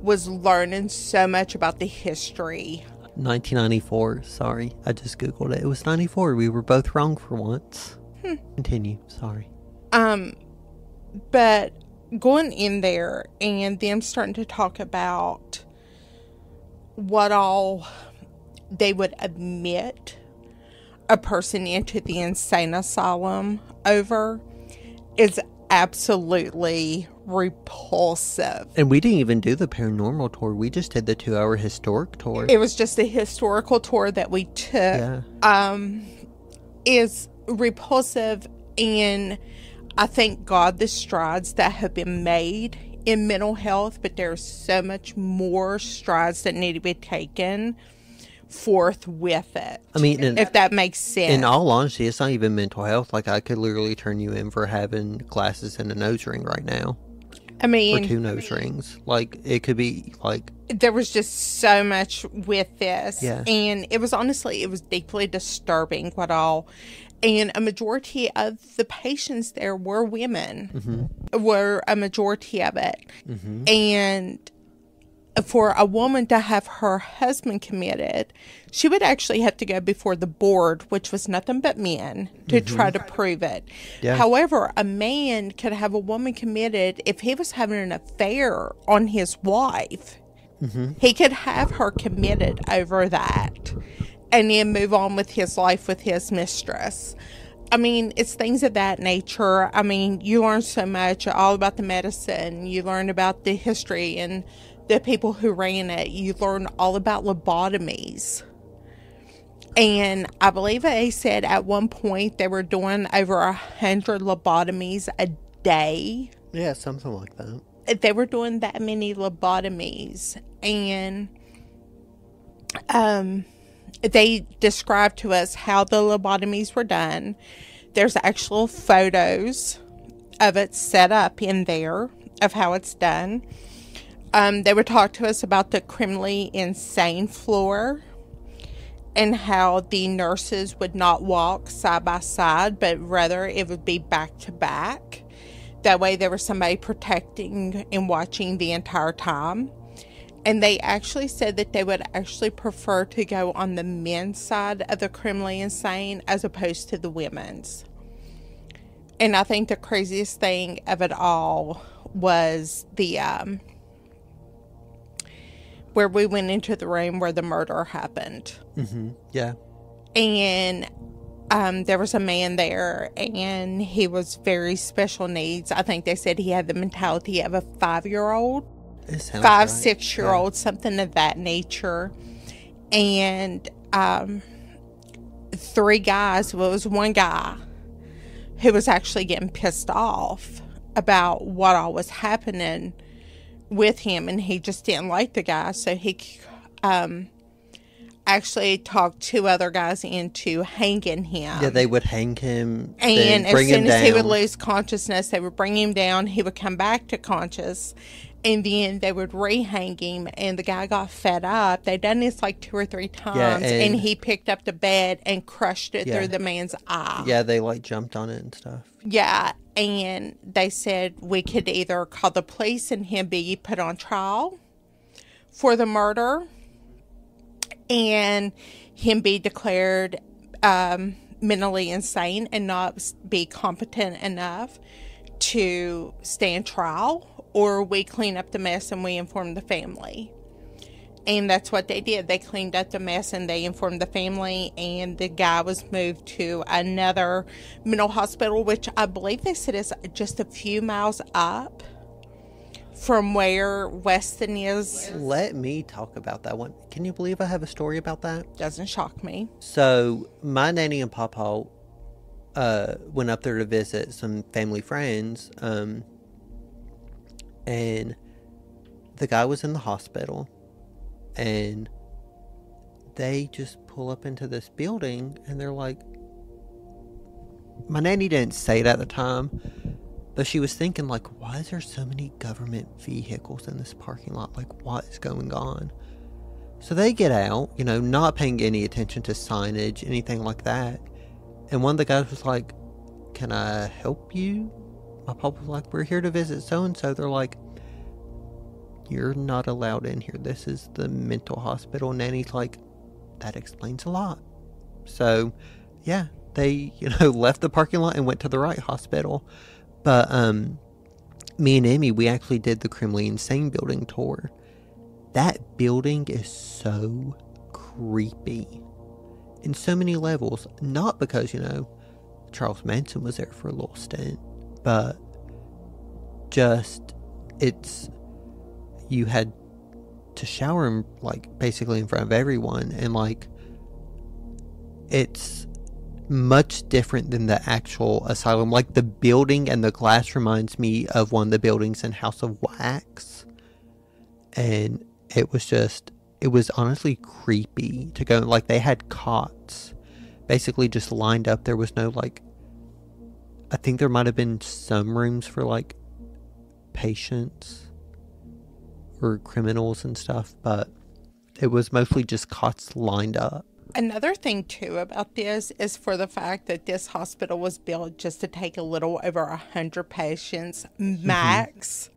was learning so much about the history. 1994. Sorry, I just Googled it. It was 94. We were both wrong for once. Continue. Sorry. But going in there and them starting to talk about what all they would admit a person into the insane asylum over is absolutely repulsive. And we didn't even do the paranormal tour. We just did the 2-hour historic tour. It was just a historical tour that we took. Yeah. Is repulsive, and I thank God the strides that have been made in mental health, but there's so much more strides that need to be taken forth with it. I mean, if that makes sense. In all honesty, it's not even mental health. Like, I could literally turn you in for having glasses and a nose ring right now. I mean, or 2 nose rings. Like, it could be like, there was just so much with this. Yeah. And it was deeply disturbing what all. And a majority of the patients there were women, were a majority of it. And for a woman to have her husband committed, she would actually have to go before the board, which was nothing but men, to try to prove it. Yeah. However, a man could have a woman committed if he was having an affair on his wife. He could have her committed over that and then move on with his life with his mistress. I mean, it's things of that nature. I mean, you learn so much all about the medicine. You learn about the history and the people who ran it. You learn all about lobotomies. And I believe they said at one point they were doing over 100 lobotomies a day. yeah, something like that. They were doing that many lobotomies. And they described to us how the lobotomies were done. There's actual photos of it set up in there of how it's done. They would talk to us about the criminally insane floor and how the nurses would not walk side by side, but rather it would be back to back. That way there was somebody protecting and watching the entire time. And they actually said that they would actually prefer to go on the men's side of the criminally insane as opposed to the women's. And I think the craziest thing of it all was the where we went into the room where the murder happened. Yeah. And there was a man there, and he was very special needs. I think they said he had the mentality of a 5-year-old. 5-6-year-old, something of that nature. And 3 guys, well, it was one guy who was actually getting pissed off about what all was happening with him, and he just didn't like the guy, so he actually talked 2 other guys into hanging him. Yeah, they would hang him, and bring as soon him as he would down. lose consciousness, they would bring him down. He would come back to conscious, and then they would re-hang him, and the guy got fed up. They done this like 2 or 3 times, and he picked up the bed and crushed it through the man's eye. Yeah, they like jumped on it and stuff. Yeah, and they said we could either call the police and him be put on trial for the murder, and him be declared mentally insane and not be competent enough to stand trial, or we clean up the mess and we inform the family. And that's what they did. They cleaned up the mess and they informed the family, and the guy was moved to another mental hospital, which I believe they said is just a few miles up from where Weston is. Let me talk about that one. Can you believe I have a story about that? Doesn't shock me. So, my nanny and papa went up there to visit some family friends, and the guy was in the hospital, and they just pull up into this building, and they're like, my nanny didn't say it at the time, but she was thinking, like, why is there so many government vehicles in this parking lot? Like, what is going on? So they get out, you know, not paying any attention to signage, anything like that. And one of the guys was like, can I help you? My papa was like, we're here to visit so-and-so. They're like, you're not allowed in here. This is the mental hospital. And Nanny's like, that explains a lot. So, yeah, they, left the parking lot and went to the right hospital. But me and Emmy, we actually did the criminally insane building tour. That building is so creepy in so many levels. Not because, Charles Manson was there for a little stint, but just, you had to shower him, like, basically in front of everyone, and, like, it's much different than the actual asylum. Like, the building and the glass reminds me of one of the buildings in House of Wax, and it was honestly creepy to go. Like, they had cots basically just lined up. There was no, like, I think there might have been some rooms for, like, patients or criminals and stuff, but it was mostly just cots lined up. Another thing, too, about this is for the fact that this hospital was built just to take a little over 100 patients max.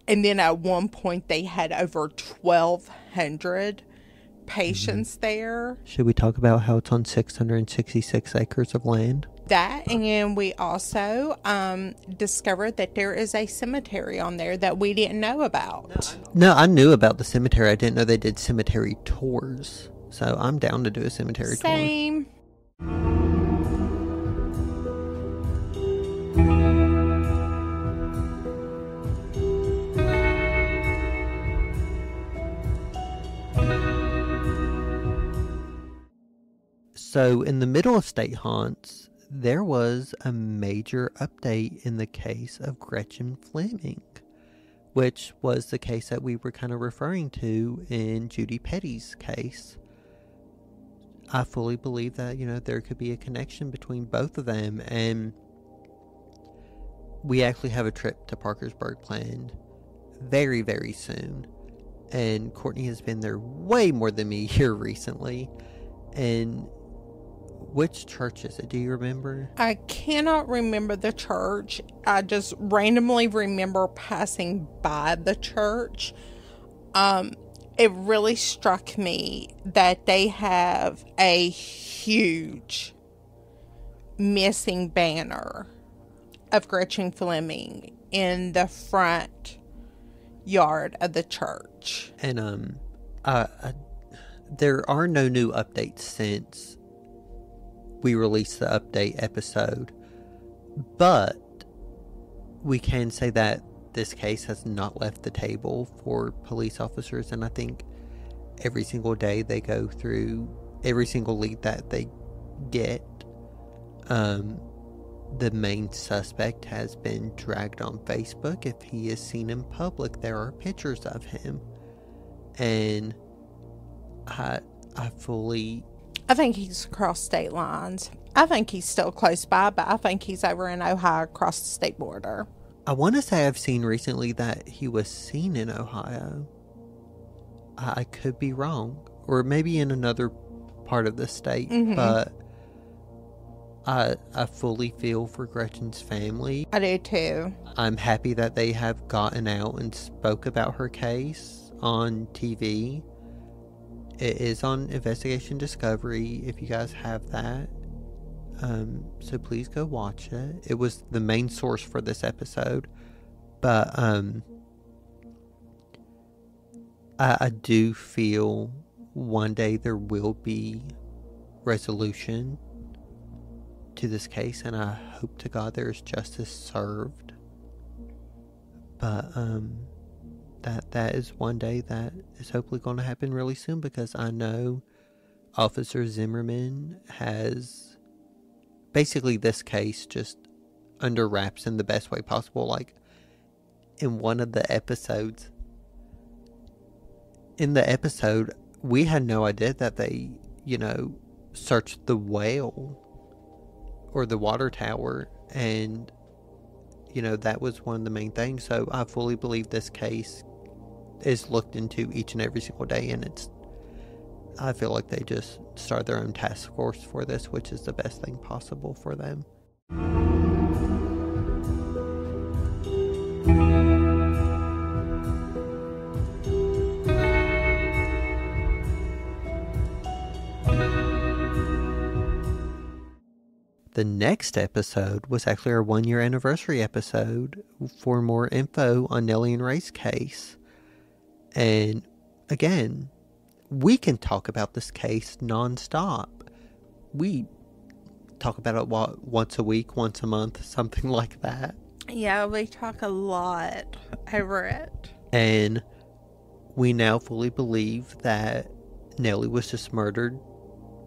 And then at one point, they had over 1,200 patients there. Should we talk about how it's on 666 acres of land? That, and we also discovered that there is a cemetery on there that we didn't know about. No, I knew about the cemetery. I didn't know they did cemetery tours. So I'm down to do a cemetery tour. Same. So in the middle of state haunts, there was a major update in the case of Gretchen Fleming, which was the case that we were kind of referring to in Judy Petty's case. I fully believe that, there could be a connection between both of them, and we actually have a trip to Parkersburg planned very, very soon, and Courtney has been there way more than me here recently. And which church is it? Do you remember? I cannot remember the church. I just randomly remember passing by the church. It really struck me that they have a huge missing banner of Gretchen Fleming in the front yard of the church. And there are no new updates since we released the update episode, but we can say that this case has not left the table for police officers, and I think every single day they go through every single lead that they get. The main suspect has been dragged on Facebook. If he is seen in public, there are pictures of him, and I think he's across state lines. I think he's still close by, but I think he's over in Ohio across the state border. I want to say I've seen recently that he was seen in Ohio. I could be wrong. Or maybe in another part of the state. But I fully feel for Gretchen's family. I do too. I'm happy that they have gotten out and spoke about her case on TV. It is on Investigation Discovery if you guys have that. So please go watch it. It was the main source for this episode. But I do feel one day there will be resolution to this case, and I hope to God there is justice served. But that is one day that is hopefully going to happen really soon, because I know Officer Zimmerman has basically this case just under wraps in the best way possible. Like, in one of the episodes, we had no idea that they, searched the well or the water tower, and that was one of the main things. So I fully believe this case is looked into each and every single day, and I feel like they just start their own task force for this, which is the best thing possible for them. The next episode was actually our 1-year anniversary episode for more info on Nellie and Ray's case. And again, we can talk about this case nonstop. We talk about it once a week, once a month, something like that. Yeah, we talk a lot over it. And we now fully believe that Nellie was just murdered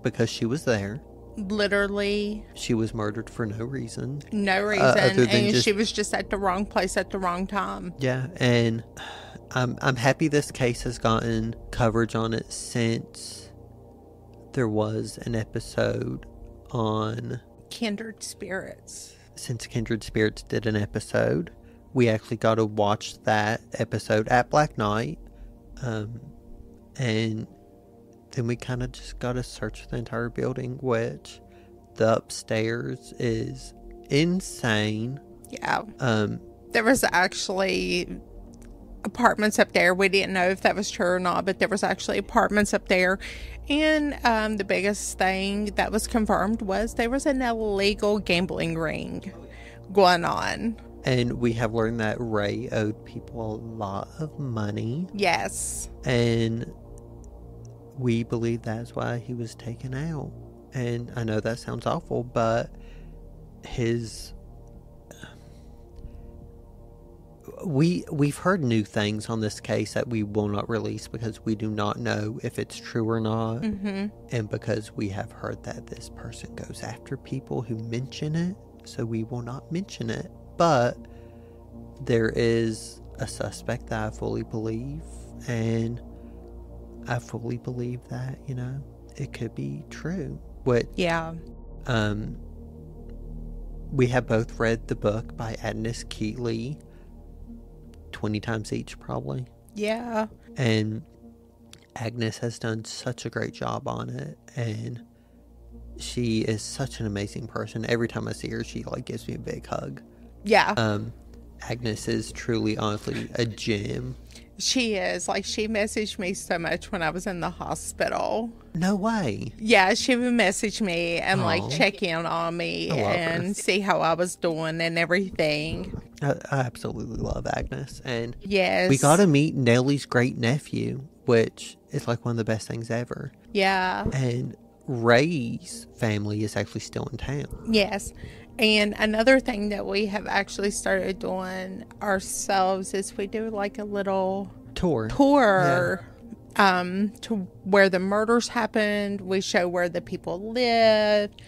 because she was there. Literally. She was murdered for no reason. No reason. And she was just at the wrong place at the wrong time. Yeah, and I'm happy this case has gotten coverage on it since there was an episode on Kindred Spirits. Since Kindred Spirits did an episode, we actually got to watch that episode at Black Knight. And then we kind of just got to search the entire building, which the upstairs is insane. Yeah. There was actually apartments up there. We didn't know if that was true or not, but there was actually apartments up there. And the biggest thing that was confirmed was there was an illegal gambling ring going on. And we have learned that Ray owed people a lot of money. Yes. And we believe that's why he was taken out. And I know that sounds awful, but we've heard new things on this case that we will not release because we do not know if it's true or not. Mm-hmm. And because we have heard that this person goes after people who mention it, so we will not mention it. But there is a suspect that I fully believe, and I fully believe that, it could be true. Yeah. We have both read the book by Agnes Keatley 20 times each, probably. Yeah. And Agnes has done such a great job on it, and she is such an amazing person. Every time I see her, she gives me a big hug. Yeah. Agnes is truly, honestly, a gem. She is. She messaged me so much when I was in the hospital. No way. Yeah, she would message me and check in on me and see how I was doing and everything. I absolutely love Agnes. And yes, we got to meet Nellie's great nephew, which is one of the best things ever. Yeah. And Ray's family is actually still in town. Yes. And another thing that we have actually started doing ourselves is we do a little tour to where the murders happened. We show where the people lived.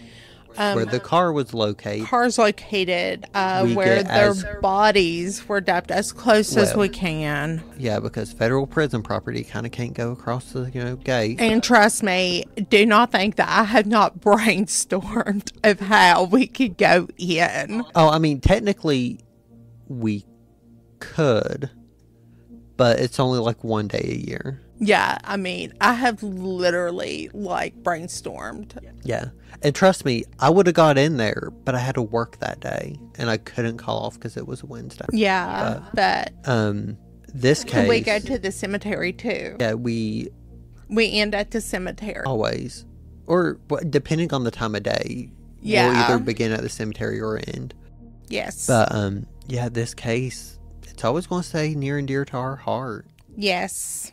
Where the car was located. Car's located, where their bodies were dumped as close as we can. Yeah, because federal prison property kind of can't go across the, gate. And trust me, do not think that I have not brainstormed of how we could go in. Oh, I mean, technically, we could, but it's only 1 day a year. Yeah, I mean, I have literally brainstormed. Yeah. And trust me, I would have got in there, but I had to work that day and I couldn't call off because it was a Wednesday. Yeah, but this case, we go to the cemetery too. Yeah, we end at the cemetery always, or depending on the time of day. Yeah, we'll either begin at the cemetery or end. Yes, but yeah, this case, it's always going to stay near and dear to our heart. Yes.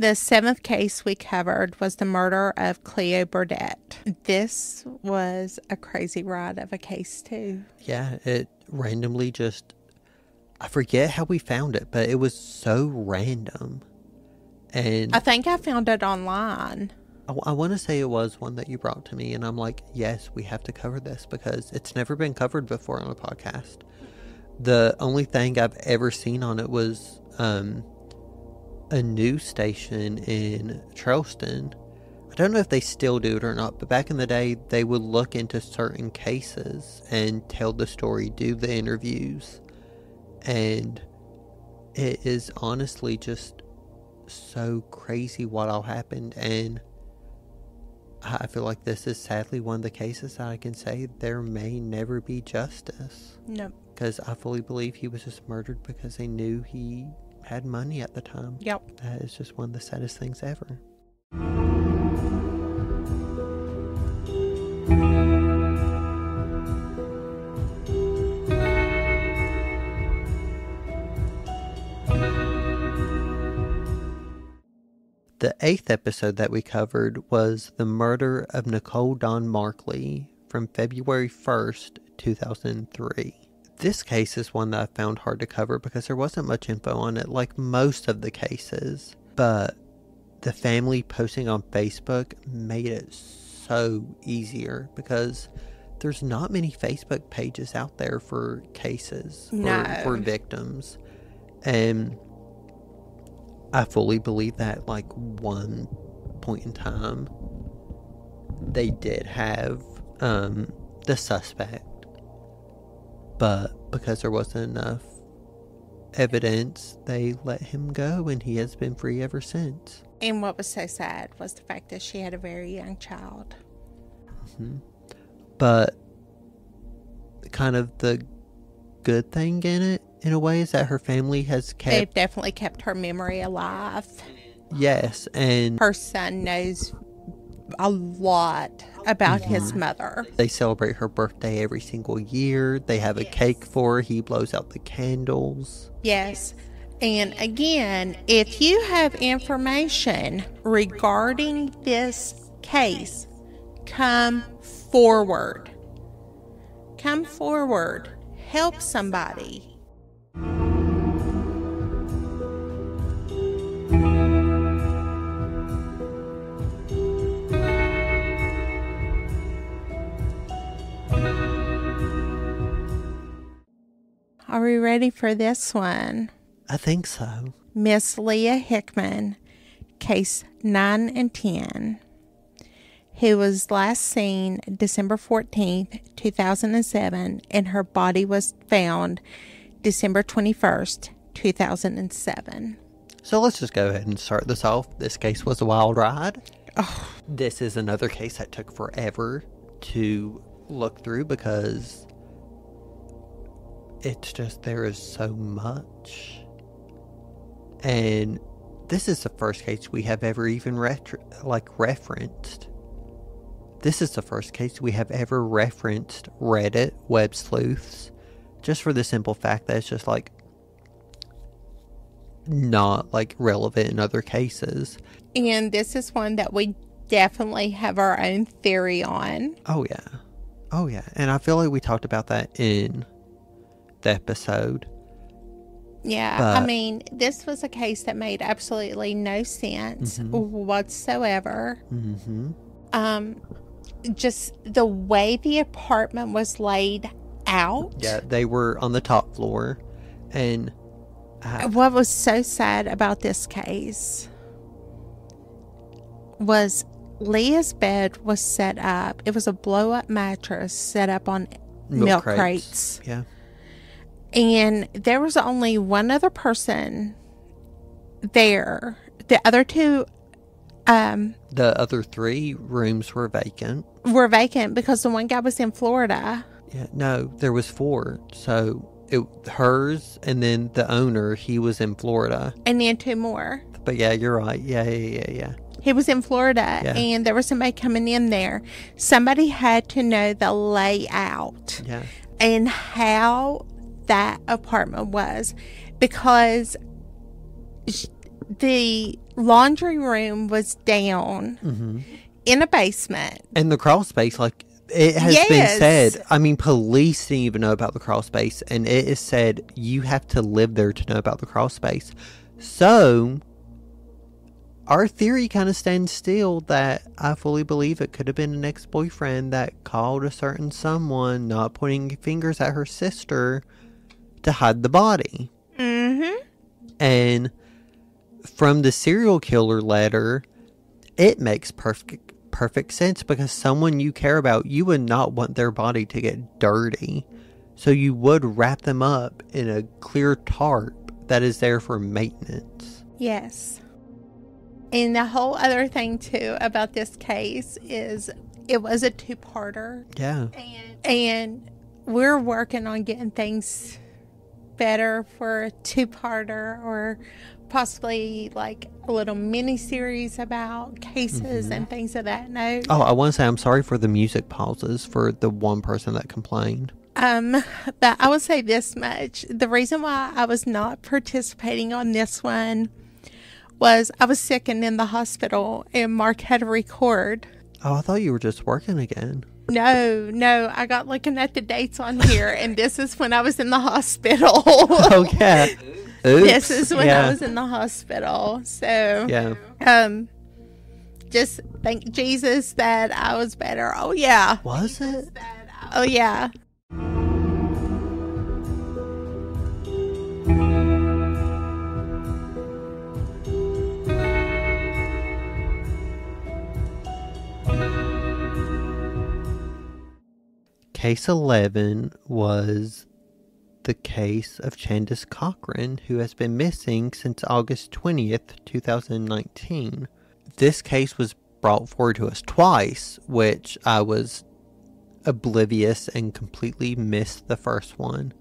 The 7th case we covered was the murder of Cleo Burdett. This was a crazy ride of a case, too. Yeah, it randomly just... I forget how we found it, but it was so random. And I think I found it online. I want to say it was one that you brought to me, and I'm like, yes, we have to cover this because it's never been covered before on a podcast. The only thing I've ever seen on it was a news station in Charleston. I don't know if they still do it or not, but back in the day, they would look into certain cases and tell the story, do the interviews. And it is honestly just so crazy what all happened. And I feel like this is sadly one of the cases that I can say there may never be justice. Nope. Because I fully believe he was just murdered because they knew he had money at the time. Yep. That is just one of the saddest things ever. The 8th episode that we covered was the murder of Nicole Dawn Markley from February 1st, 2003. This case is one that I found hard to cover because there wasn't much info on it like most of the cases, but the family posting on Facebook made it so easier because there's not many Facebook pages out there for cases for victims. And I fully believe that like one point in time they did have the suspect, but because there wasn't enough evidence, they let him go and he has been free ever since. And what was so sad was the fact that she had a very young child. Mm-hmm. But kind of the good thing in it, in a way, is that her family has kept... They've definitely kept her memory alive. Yes, and... her son knows a lot about his mother. They celebrate her birthday every single year. They have a cake for her. He blows out the candles. Yes. And again, if you have information regarding this case, come forward. Come forward. Help somebody. Are we ready for this one? I think so. Miss Leah Hickman, case 9 and 10, who was last seen December 14th, 2007, and her body was found December 21st, 2007. So let's just go ahead and start this off. This case was a wild ride. Oh. This is another case that took forever to look through because it's just, there is so much. And this is the first case we have ever even referenced. This is the first case we have ever referenced Reddit, web sleuths, just for the simple fact that it's just like not like relevant in other cases. And this is one that we definitely have our own theory on. Oh yeah. And I feel like we talked about that in the episode. Yeah, but, I mean, this was a case that made absolutely no sense whatsoever. Just the way the apartment was laid out. Yeah, they were on the top floor. And what was so sad about this case was Leah's bed was set up. It was a blow-up mattress set up on milk crates. Yeah. And there was only one other person there. The other two... the other 3 rooms were vacant. Because the one guy was in Florida. Yeah, no, there was 4. So, hers and then the owner, he was in Florida. And then 2 more. But yeah, you're right. Yeah. He was in Florida, and there was somebody coming in there. Somebody had to know the layout. Yeah. And how that apartment was, because the laundry room was down in a basement. And the crawl space, like, it has been said, I mean, police didn't even know about the crawl space, and it is said you have to live there to know about the crawl space. So, our theory kind of stands still that I fully believe it could have been an ex-boyfriend that called a certain someone, not pointing fingers at her sister, to hide the body. And from the serial killer letter, it makes perfect sense, because someone you care about, you would not want their body to get dirty. So you would wrap them up in a clear tarp that is there for maintenance. Yes. And the whole other thing, too, about this case is it was a two-parter. Yeah. And we're working on getting things better for a two-parter, or possibly like a little mini-series about cases and things of that note. Oh, I want to say I'm sorry for the music pauses for the one person that complained. But I will say this much. The reason why I was not participating on this one was I was sick and in the hospital, and Mark had to record. Oh, I thought you were just working again. No, I got looking at the dates on here, and this is when I was in the hospital. Oh, yeah. Oops. This is when I was in the hospital. So, just thank Jesus that I was better. Oh, yeah. Was it? Oh, yeah. Case 11 was the case of Candace Cochran, who has been missing since August 20th, 2019. This case was brought forward to us twice, which I was oblivious and completely missed the first one.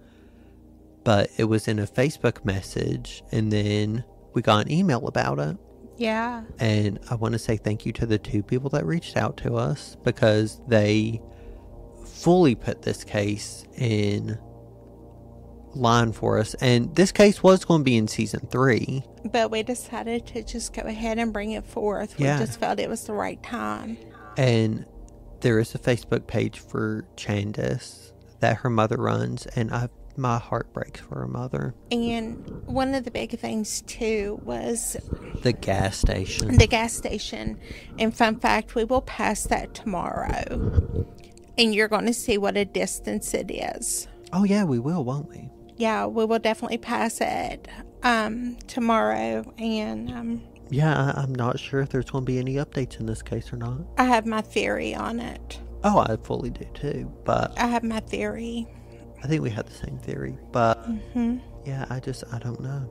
But it was in a Facebook message, and then we got an email about it. Yeah. And I want to say thank you to the two people that reached out to us, because they fully put this case in line for us. And this case was going to be in season 3, but we decided to just go ahead and bring it forth. We just felt it was the right time. And there is a Facebook page for Candace that her mother runs, and my heart breaks for her mother. And one of the big things too was the gas station. And fun fact, we will pass that tomorrow, and you're going to see what a distance it is. Oh yeah, we will, won't we? Yeah, we will definitely pass it tomorrow. And yeah, I'm not sure if there's going to be any updates in this case or not. I have my theory on it. Oh, I fully do too, but I have my theory. I think we had the same theory, but yeah, I don't know.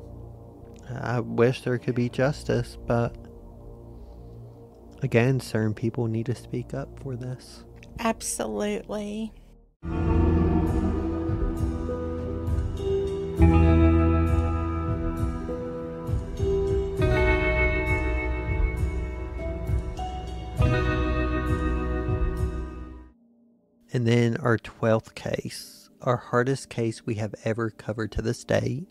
I wish there could be justice, but again, certain people need to speak up for this. Absolutely. And then our 12th case, our hardest case we have ever covered to this date,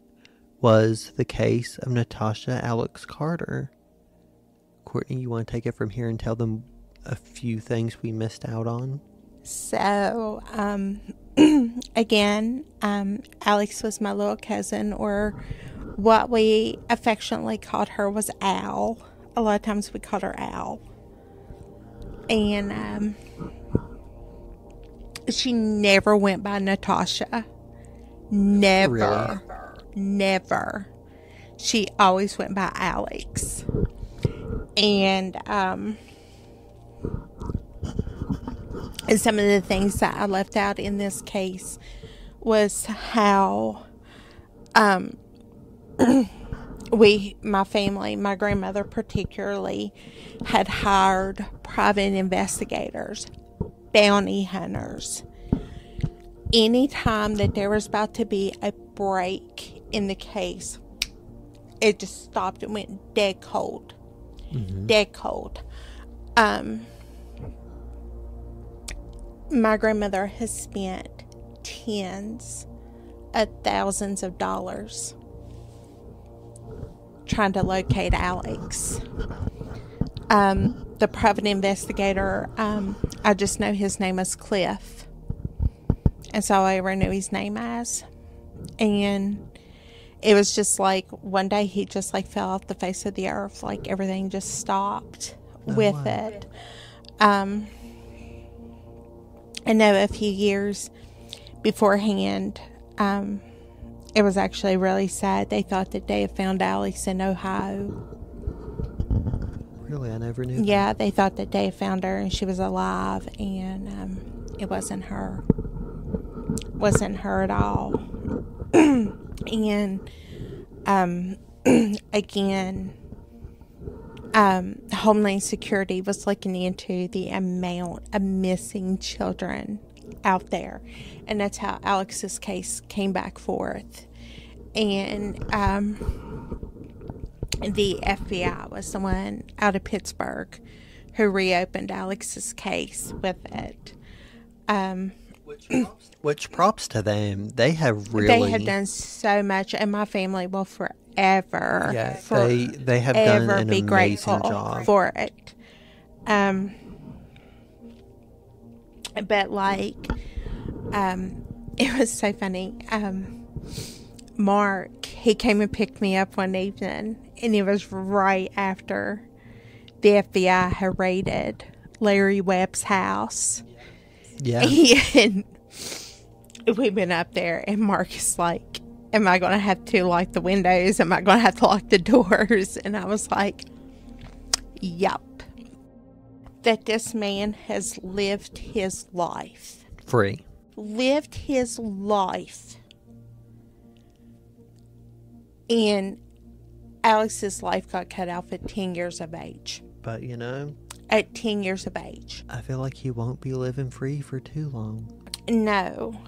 was the case of Natasha Alex Carter. Courtney, you want to take it from here and tell them a few things we missed out on? So, again, Alex was my little cousin, or what we affectionately called her was Al. A lot of times we called her Al. And she never went by Natasha. Never. Really? Never. She always went by Alex. And some of the things that I left out in this case was how my family, my grandmother particularly, had hired private investigators, bounty hunters. Anytime that there was about to be a break in the case, it just stopped and went dead cold. Dead cold. My grandmother has spent tens of thousands of dollars trying to locate Alex. The private investigator, I just know his name is Cliff. And so I ever knew his name as. And it was just like one day he just like fell off the face of the earth. Like everything just stopped with it. I know a few years beforehand, it was actually really sad. They thought that they had found Alex in Ohio. Really? I never knew that. Yeah, they thought that they had found her and she was alive, and it wasn't her. Wasn't her at all. And again, Homeland Security was looking into the amount of missing children out there, and that's how Alex's case came back forth. And the FBI was the one out of Pittsburgh who reopened Alex's case with it. Which props to them. They have really... They have done so much, and my family will forever, they have done an be amazing grateful job for it. But like, it was so funny. Mark, he came and picked me up one evening, and it was right after the FBI had raided Larry Webb's house. Yeah. And we went up there, and Mark is like, am I going to have to lock the windows? Am I going to have to lock the doors? And I was like, yup. That this man has lived his life. Free. Lived his life. And Alex's life got cut off at 10 years of age. But, you know... At 10 years of age. I feel like he won't be living free for too long. No.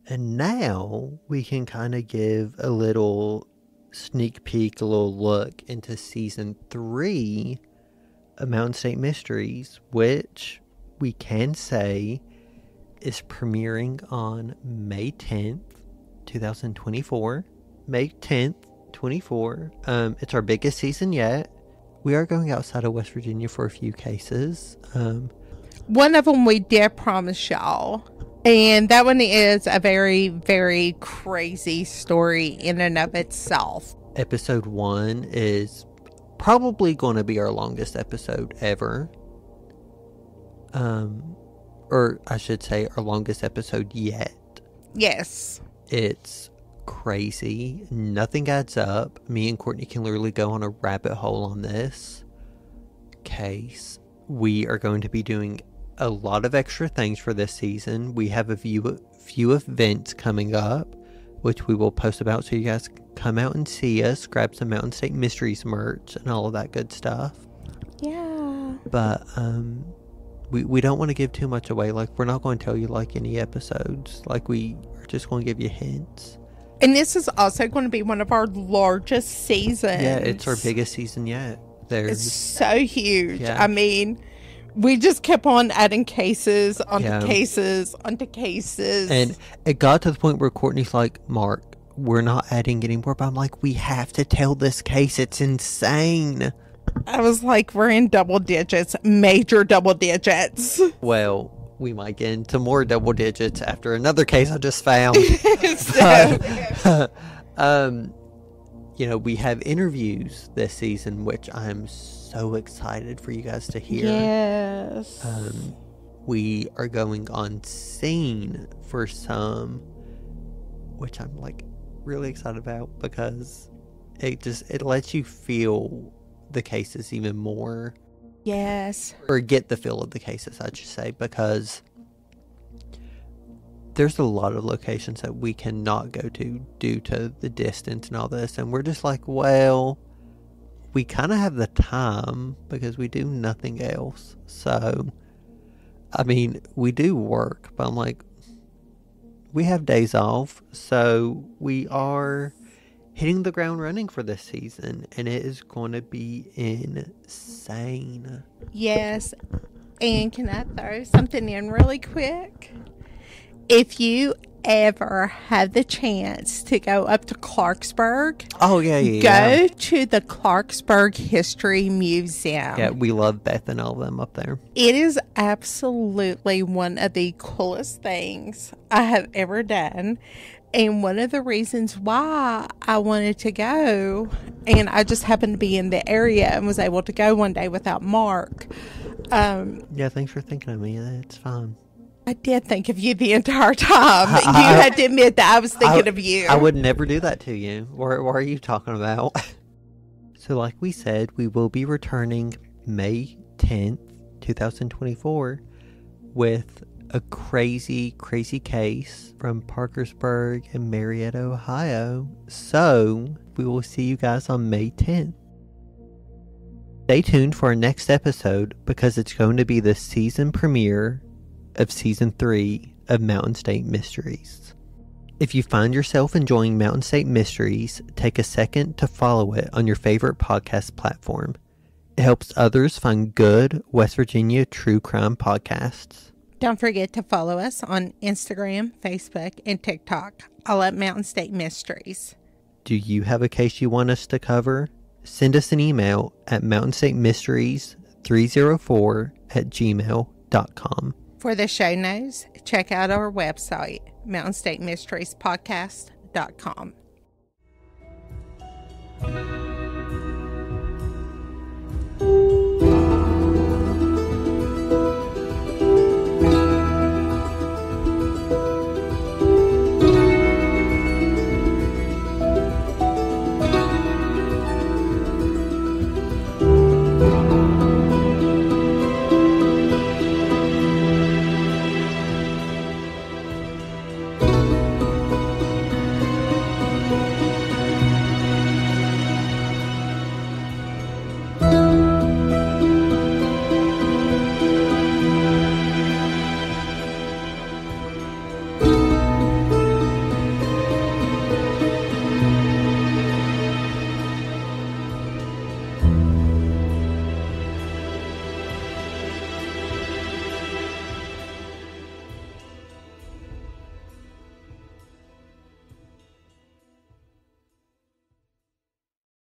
And now we can kind of give a little sneak peek, a little look into season 3 of Mountain State Mysteries, which we can say is premiering on May 10th, 2024. May 10th, 24. It's our biggest season yet. We are going outside of West Virginia for a few cases. One of them we did promise y'all. And that one is a very, very crazy story in and of itself. Episode 1 is probably going to be our longest episode ever. Or I should say our longest episode yet. Yes. It's crazy. Nothing adds up. Me and Courtney can literally go on a rabbit hole on this case. We are going to be doing a lot of extra things for this season. We have a few events coming up, which we will post about, so you guys can come out and see us, grab some Mountain State Mysteries merch and all of that good stuff. Yeah. But we don't want to give too much away. Like, we're not going to tell you like any episodes. Like, we are just going to give you hints. And this is also going to be one of our largest seasons. Yeah, it's our biggest season yet. It's so huge. Yeah. I mean, we just kept on adding cases onto cases onto cases. And it got to the point where Courtney's like, Mark, we're not adding anymore. But I'm like, we have to tell this case. It's insane. I was like, we're in double digits, major double digits. Well, we might get into more double digits after another case I just found. You know, we have interviews this season, which I'm so excited for you guys to hear. Yes. We are going on scene for some, which I'm like really excited about, because it lets you feel the cases even more. Yes. Or get the feel of the cases, I should say, because there's a lot of locations that we cannot go to due to the distance and all this, and we're just like, well, we kind of have the time because we do nothing else. So, I mean, we do work, but I'm like, we have days off, so we are hitting the ground running for this season, and it is going to be insane. Yes. And can I throw something in really quick? If you ever have the chance to go up to Clarksburg, go to the Clarksburg History Museum. Yeah, we love Beth and all of them up there. It is absolutely one of the coolest things I have ever done. And one of the reasons why I wanted to go, and I just happened to be in the area and was able to go one day without Mark. Yeah, thanks for thinking of me. It's fine. I did think of you the entire time. You had to admit that I was thinking of you. I would never do that to you. What are you talking about? So like we said, we will be returning May 10th, 2024 with a crazy, crazy case from Parkersburg and Marietta, Ohio. So we will see you guys on May 10th. Stay tuned for our next episode because it's going to be the season premiere of Season 3 of Mountain State Mysteries. If you find yourself enjoying Mountain State Mysteries, take a second to follow it on your favorite podcast platform. It helps others find good West Virginia true crime podcasts. Don't forget to follow us on Instagram, Facebook, and TikTok, all at Mountain State Mysteries. Do you have a case you want us to cover? Send us an email at mountainstatemysteries304@gmail.com. For the show notes, check out our website, mountainstatemysteriespodcast.com.